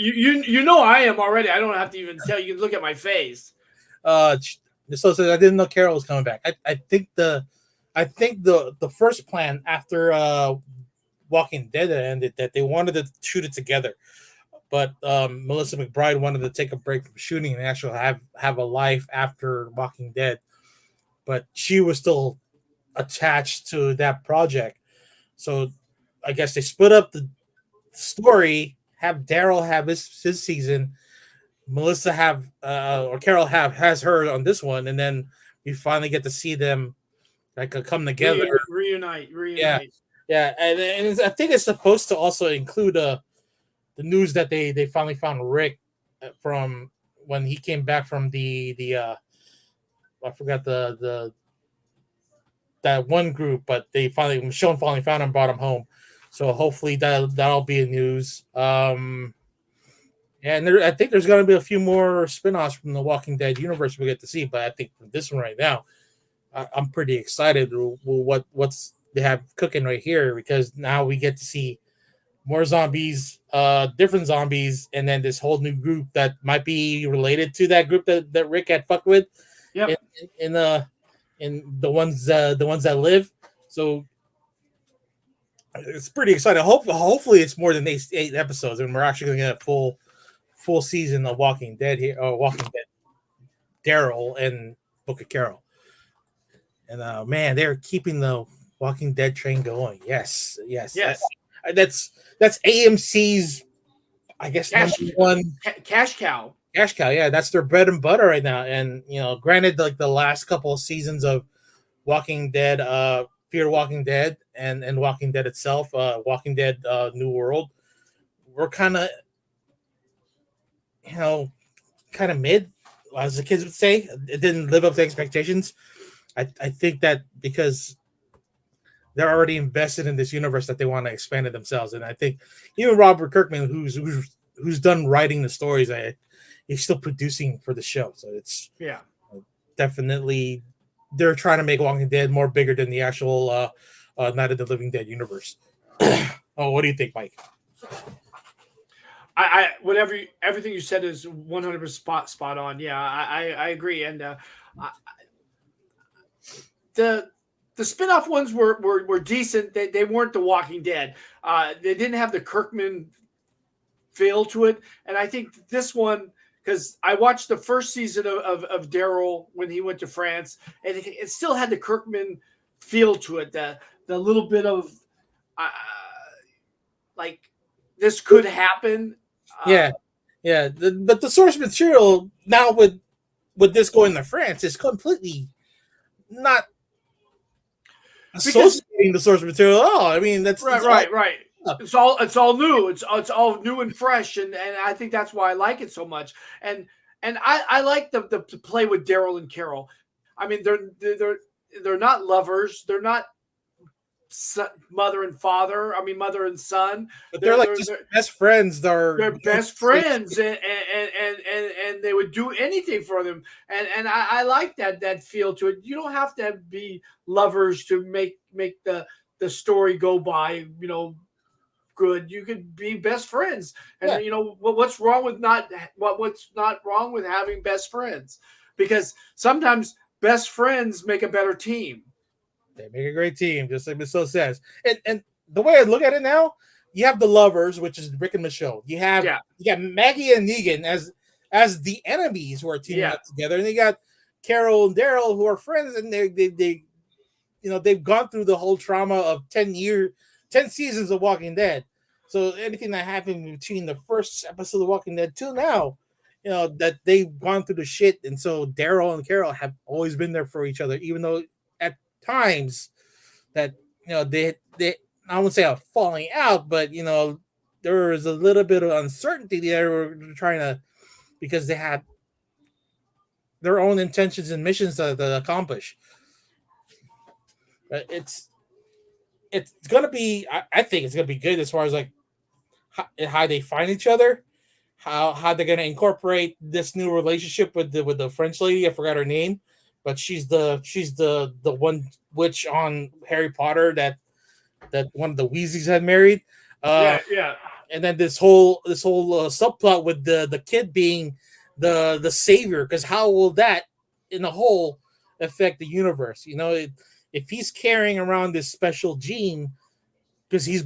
S2: You know I am already. I don't have to even tell you. You can look at my face.
S1: So I didn't know Carol was coming back. I think the first plan after Walking Dead ended that they wanted to shoot it together, but Melissa McBride wanted to take a break from shooting and actually have a life after Walking Dead, but she was still attached to that project. So I guess they split up the story, have Daryl have his season, Melissa or Carol has her on this one, and then we finally get to see them like come together,
S2: reunite.
S1: Yeah, and I think it's supposed to also include the news that they finally found Rick from when he came back from the I forgot the that one group, but Michonne finally found him, brought him home. So hopefully that'll be a news. And I think there's going to be a few more spin-offs from the Walking Dead universe we get to see. But I think from this one right now, I'm pretty excited with what's they have cooking right here, because now we get to see more zombies, different zombies, and then this whole new group that might be related to that group that Rick had fucked with.
S2: Yep.
S1: In the ones that live. So it's pretty exciting. Hopefully it's more than 8 episodes, and we're actually going to get a full season of Walking Dead here. Walking Dead, Daryl and Book of Carol. And man, they're keeping the Walking Dead train going. Yes. That's AMC's, I guess, number one
S2: cash cow.
S1: Cash cow, yeah, that's their bread and butter right now. And granted, like the last couple of seasons of Walking Dead, Fear Walking Dead, and Walking Dead itself, Walking Dead New World, were kind of mid, as the kids would say. It didn't live up to expectations. I think that because they're already invested in this universe that they want to expand it themselves. And I think even Robert Kirkman, who's done writing the stories, he's still producing for the show. So it's definitely they're trying to make Walking Dead more bigger than the actual Night of the Living Dead universe. Oh, what do you think, Mike?
S2: Everything you said is 100% spot on. Yeah, I agree. And the spin-off ones were decent. They weren't The Walking Dead. They didn't have the Kirkman feel to it. And I think this one, because I watched the first season of Daryl when he went to France, and it still had the Kirkman feel to it. The little bit of like this could happen.
S1: But the source material now with this going to France is completely not associating the source material at all. I mean, that's
S2: right. It's all new. It's all new and fresh, and I think that's why I like it so much. And I like the play with Daryl and Carol. I mean, they're not lovers. They're not mother and father. I mean, mother and son.
S1: But they're just best friends.
S2: They're best friends, and they would do anything for them. And I like that feel to it. You don't have to be lovers to make the story go by. Good. You could be best friends, and what's wrong with what's not wrong with having best friends? Because sometimes best friends make a better team.
S1: They make a great team, just like Michelle says. And the way I look at it now, you have the lovers, which is Rick and Michonne. You got Maggie and Negan as the enemies who are teaming up together, and you got Carol and Daryl who are friends, and they've gone through the whole trauma of 10 seasons of Walking Dead. So anything that happened between the first episode of Walking Dead till now, that they've gone through the shit, and so Daryl and Carol have always been there for each other, even though at times that they I won't say a falling out, but there was a little bit of uncertainty there. Were trying to, because they had their own intentions and missions to accomplish. But it's gonna be. I think it's gonna be good as far as like how they find each other, how they're gonna incorporate this new relationship with the French lady. I forgot her name, but she's the one witch on Harry Potter that one of the Weasleys had married. And then this whole subplot with the kid being the savior, because how will that in the whole affect the universe? If he's carrying around this special gene because he's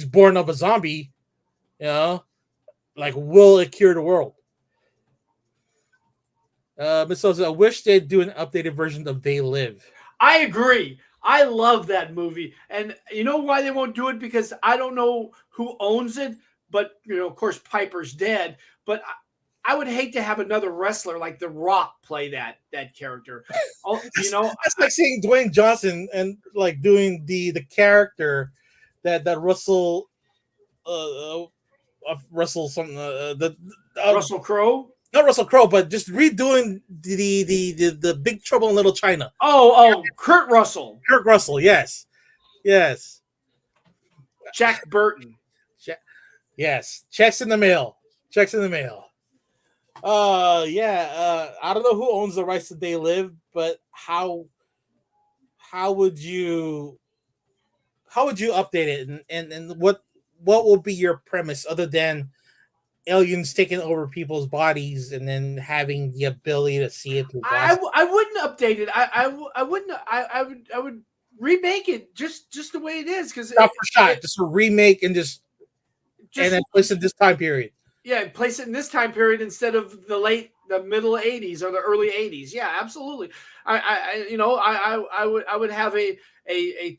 S1: born of a zombie, like, will it cure the world? Miss Sosa, I wish they'd do an updated version of They Live.
S2: I agree. I love that movie. And you know why they won't do it? Because I don't know who owns it, but of course Piper's dead. But I would hate to have another wrestler like The Rock play that character.
S1: That's like seeing Dwayne Johnson and like doing the character that Russell Russell something
S2: Russell Crowe.
S1: not Russell Crowe, but just redoing the Big Trouble in Little China.
S2: Kurt Russell.
S1: Kurt Russell, yes.
S2: Jack Burton.
S1: Yes, checks in the mail. I don't know who owns the rights to They Live, but how would you update it, and what will be your premise other than aliens taking over people's bodies and then having the ability to see it through glass?
S2: I wouldn't update it. I wouldn't. I would remake it just the way it is, because
S1: just a remake and just and then place it this time period.
S2: Yeah, place it in this time period instead of the middle 80s or the early 80s. Yeah, absolutely. I would have a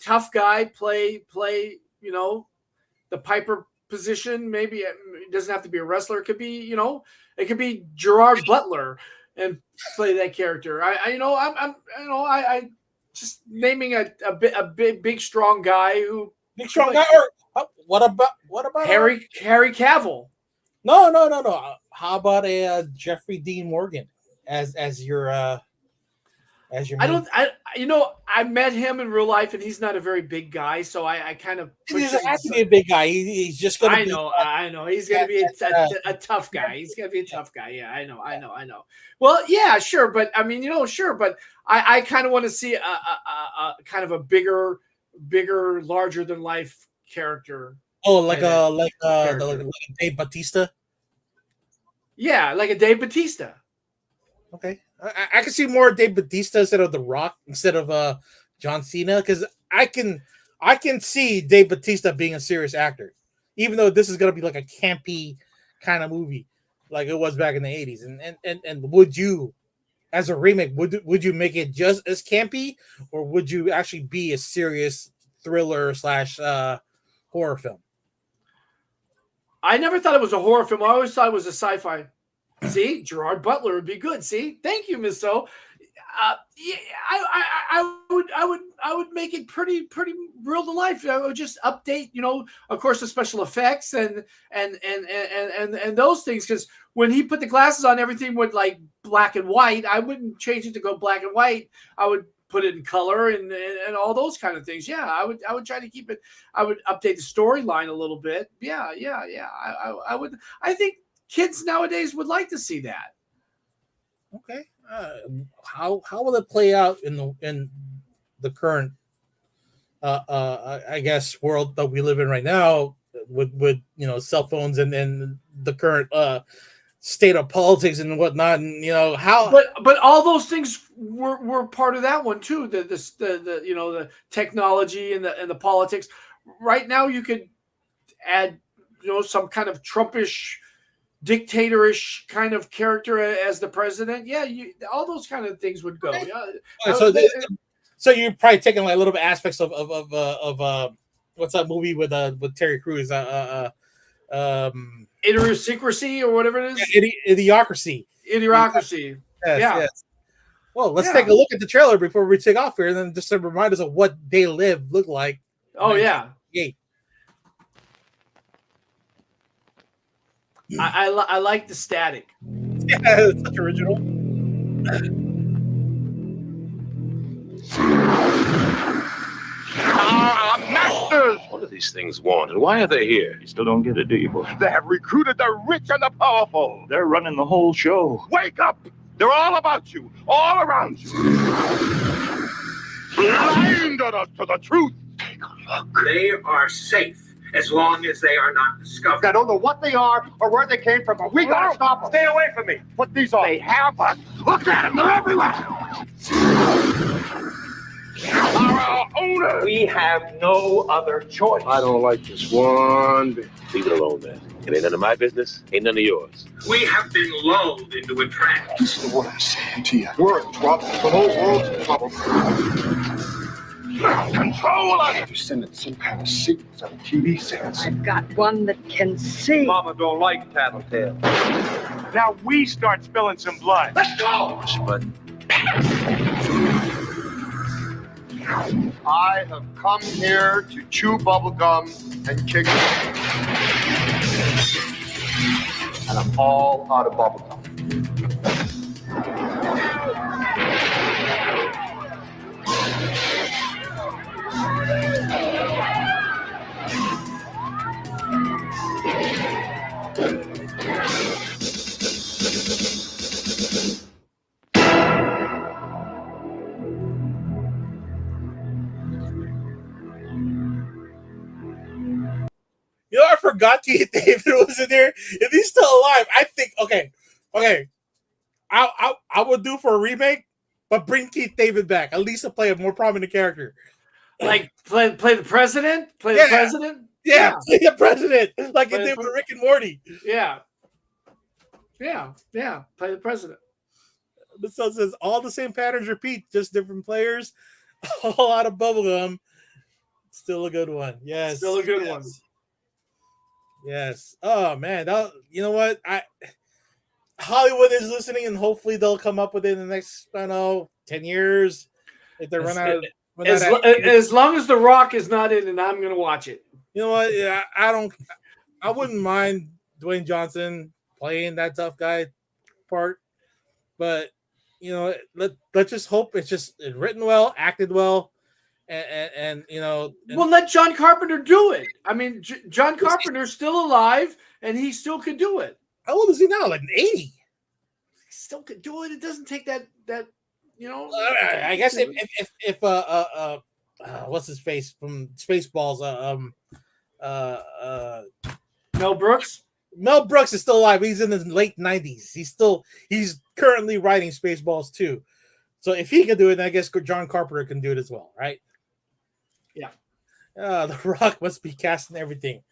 S2: tough guy play the Piper position. Maybe it doesn't have to be a wrestler. It could be it could be Gerard Butler and play that character. I just naming a big strong guy who
S1: big strong guy. Or what about
S2: Harry Cavill?
S1: No. How about a Jeffrey Dean Morgan as your
S2: I met him in real life, and he's not a very big guy, so I kind of.
S1: He doesn't have to be a big guy. He's just gonna.
S2: I know. He's gonna be a tough guy. He's gonna be a tough guy. Yeah, I know. Well, yeah, sure, but I mean, but I kind of want to see a kind of a bigger, larger than life character.
S1: Oh, like Dave Bautista.
S2: Yeah, like a Dave Bautista.
S1: Okay, I can see more Dave Bautista instead of The Rock, instead of John Cena, because I can see Dave Bautista being a serious actor, even though this is gonna be like a campy kind of movie, like it was back in the 80s. And would you, as a remake, would you make it just as campy, or would you actually be a serious thriller / horror film?
S2: I never thought it was a horror film. I always thought it was a sci-fi. See, Gerard Butler would be good. See, thank you, Miss So. I would make it pretty real to life. I would just update, of course, the special effects and those things. Because when he put the glasses on, everything went like black and white. I wouldn't change it to go black and white. I would put it in color and all those kind of things. Yeah, I would try to keep it. I would update the storyline a little bit. Yeah. I would. I think kids nowadays would like to see that.
S1: Okay. How will it play out in the current I guess world that we live in right now with cell phones and the current state of politics and whatnot, and how
S2: but all those things were part of that one too, the technology and the politics. Right now you could add some kind of Trumpish dictatorish kind of character as the president. Yeah, all those kind of things would go. Yeah.
S1: So you're probably taking like a little bit aspects of what's that movie with Terry Crews?
S2: Idiosyncrasy or whatever it is.
S1: Idiocracy.
S2: Yes.
S1: Well, let's take a look at the trailer before we take off here, and then just to remind us of what They Live looked like.
S2: Oh yeah. I like the static.
S1: Yeah, it's such original.
S18: Masters! What do these things want, and why are they here?
S3: You still don't get it, do you, boy? They have recruited the rich and the powerful. They're running the whole show. Wake up! They're all about you, all around you. Blinded us to the truth.
S18: Take a look. They are safe as long as they are not discovered.
S3: I don't know what they are or where they came from, but we gotta stop them. Stay away from me. Put these on. They have us.
S18: Look at them. They're everywhere.
S3: Our owners.
S18: We have no other choice. I don't like this one bit. Leave it alone, man. It ain't none of my business. Ain't none of yours. We have been lulled into a trance.
S3: Listen to what I'm saying to you. We're in trouble. The whole world's in trouble. Control us! You're sending some kind of signals on TV sets.
S19: I've got one that can see.
S3: Mama don't like tattletale. Now we start spilling some blood. Let's go!
S18: But
S3: I have come here to chew bubblegum and kick it. And I'm all out of bubblegum.
S1: You know, I forgot Keith David was in there. If he's still alive, I think okay. I would do for a remake, but bring Keith David back at least to play a more prominent character.
S2: Like play the president, play the president.
S1: Yeah, play the president like
S2: Play
S1: it
S2: the
S1: did with Rick and Morty.
S2: Yeah, play the president.
S1: But so it says all the same patterns repeat, just different players. A whole lot of bubblegum. Still a good one. Yes.
S2: Still a good one.
S1: Yes. Oh man, you know what? Hollywood is listening, and hopefully they'll come up with it in the next, I don't know, 10 years. If they run out of
S2: as long as The Rock is not in it, I'm gonna watch it.
S1: You know what? Yeah, I wouldn't mind Dwayne Johnson playing that tough guy part, but you know, let's just hope it's written well, acted well, and you know.
S2: Well, let John Carpenter do it. I mean, John Carpenter's still alive, and he still could do it.
S1: How old is he now? Like 80.
S2: He still could do it. It doesn't take that you know.
S1: I guess if what's his face from Spaceballs?
S2: Mel Brooks.
S1: Mel Brooks is still alive. He's in his late 90s. He's currently writing Spaceballs too. So if he can do it, then I guess John Carpenter can do it as well, right?
S2: Yeah.
S1: The Rock must be casting everything.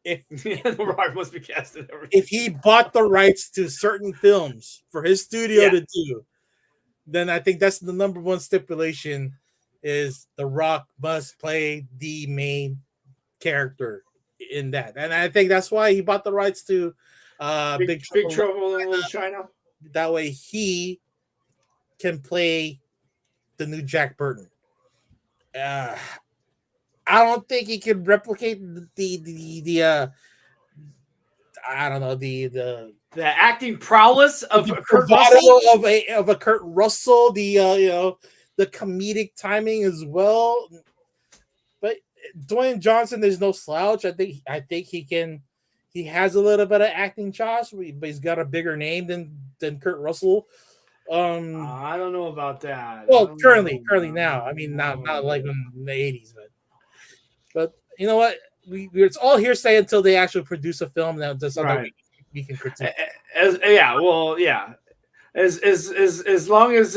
S2: The Rock must be casting everything.
S1: If he bought the rights to certain films for his studio to do, then I think that's the number one stipulation is The Rock must play the main character in that. And I think that's why he bought the rights to
S2: Big Trouble in Little China.
S1: That way he can play the new Jack Burton. I don't think he can replicate the I don't know the
S2: acting prowess of Kurt
S1: Russell of a Kurt Russell, the you know, the comedic timing as well. But Dwayne Johnson, there's no slouch. I think he has a little bit of acting chops, but he's got a bigger name than Kurt Russell.
S2: I don't know about that.
S1: Well, currently now. I mean, not like in the 80s, but you know what? It's all hearsay until they actually produce a film that we can critique.
S2: As long as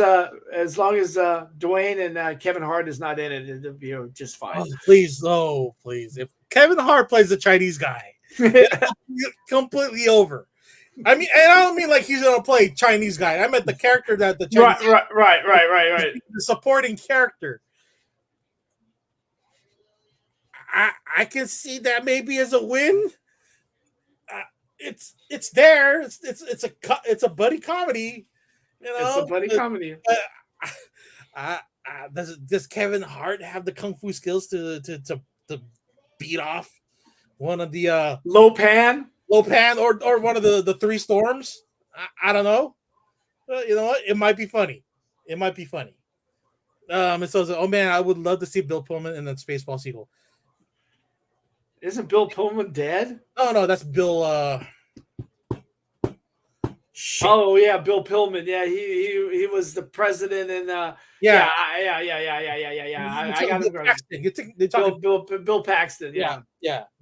S2: Dwayne and Kevin Hart is not in it, it'll be just fine.
S1: Oh, please! If Kevin Hart plays the Chinese guy, completely over. I mean, and I don't mean like he's gonna play Chinese guy. I meant the character that the Chinese
S2: right.
S1: The supporting character. I can see that maybe as a win. It's there. It's a buddy comedy. You know,
S2: it's a buddy comedy.
S1: Does Kevin Hart have the kung fu skills to beat off one of the
S2: Lopan
S1: or one of the three storms? I don't know. You know what? It might be funny. It says, oh man, I would love to see Bill Pullman in the Spaceball sequel.
S2: Isn't Bill Pullman dead?
S1: No, that's Bill.
S2: Oh yeah, Bill Pullman. Yeah, he was the president, and yeah. I got
S1: Bill Paxton.
S2: Bill Paxton.
S1: Yeah.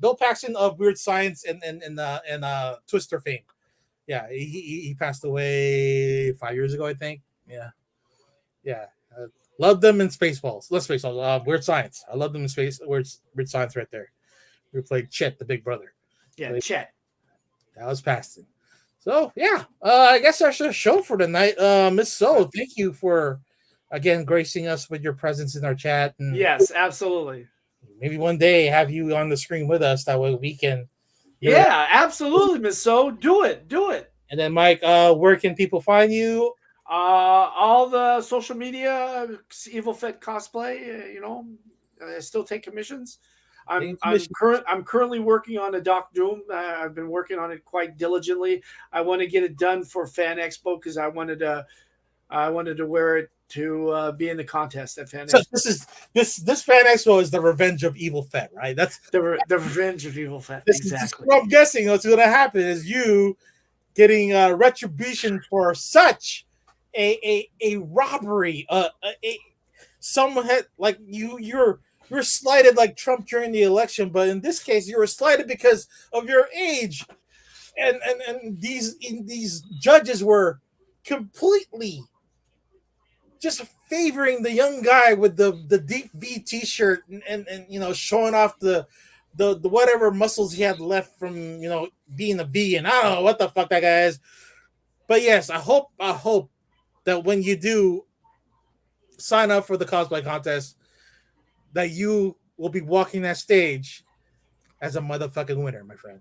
S1: Bill Paxton of Weird Science and Twister fame. Yeah, he passed away 5 years ago, I think. Yeah. Loved them in Spaceballs. Not Spaceballs. Weird Science. I love them in Weird Science right there. We played Chet, the big brother.
S2: Yeah, Chet.
S1: That was Paxton. So yeah, I guess that's our show for tonight. Miss So, thank you for again gracing us with your presence in our chat. And
S2: yes, absolutely.
S1: Maybe one day have you on the screen with us. That way we can.
S2: Yeah, absolutely, Miss So. Do it.
S1: And then Mike, where can people find you?
S2: All the social media, Evil Fed Cosplay. You know, I still take commissions. I'm currently working on a Doc Doom. I've been working on it quite diligently. I want to get it done for Fan Expo because I wanted to wear it to be in the contest at Fan
S1: So
S2: Expo.
S1: this Fan Expo is the revenge of Evil Fett, right? That's
S2: the revenge of Evil Fett.
S1: This
S2: Exactly.
S1: is what I'm guessing what's going to happen is you getting retribution for such a robbery. Someone had like you're slighted like Trump during the election, but in this case you were slighted because of your age, and these judges were completely just favoring the young guy with the deep V t-shirt and showing off the whatever muscles he had left from being a vegan. I don't know what the fuck that guy is, but yes, I hope that when you do sign up for the cosplay contest, that you will be walking that stage as a motherfucking winner, my friend.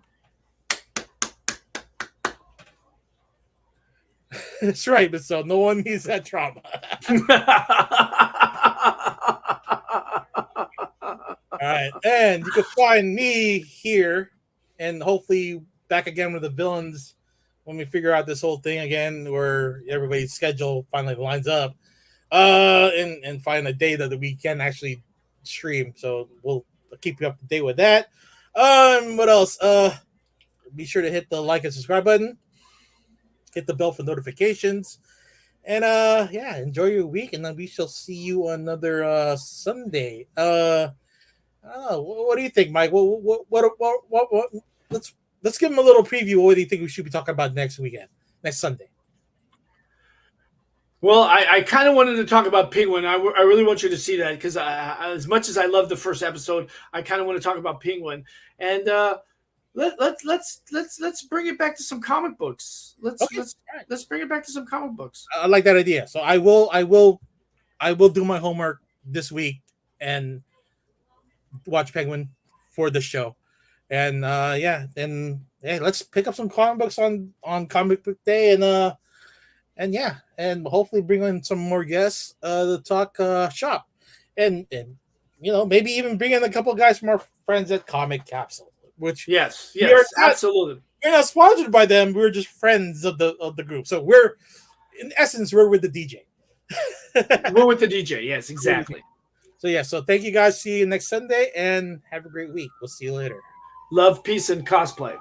S1: That's right, but so no one needs that trauma. All right, and you can find me here, and hopefully back again with the villains when we figure out this whole thing again, where everybody's schedule finally lines up, and find a day that we can actually stream. So we'll keep you up to date with that. What else? Be sure to hit the like and subscribe button. Hit the bell for notifications, and enjoy your week, and then we shall see you on another Sunday. I don't know. What do you think, Mike? What? Let's give them a little preview. What do you think we should be talking about next Sunday?
S2: Well, I kind of wanted to talk about Penguin. I really want you to see that because as much as I love the first episode, I kind of want to talk about Penguin. And let's bring it back to some comic books. Let's bring it back to some comic books.
S1: I like that idea. So I will do my homework this week and watch Penguin for the show. And let's pick up some comic books on Comic Book Day, and hopefully bring in some more guests to talk shop, and maybe even bring in a couple guys from our friends at Comic Capsule. Which
S2: yes, absolutely.
S1: We're not sponsored by them. We're just friends of the group. So we're with the DJ.
S2: We're with the DJ. Yes, exactly.
S1: So thank you guys. See you next Sunday, and have a great week. We'll see you later.
S2: Love, peace, and cosplay.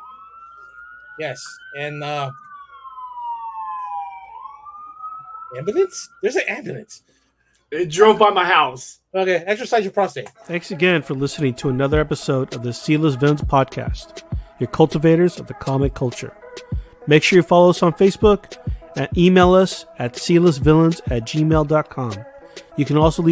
S1: Yes, and ambulance. There's an ambulance.
S2: It drove by my house.
S1: Okay, exercise your prostate.
S20: Thanks again for listening to another episode of the Sealess Villains podcast, your cultivators of the comic culture. Make sure you follow us on Facebook and email us at sealessvillains@gmail.com. You can also leave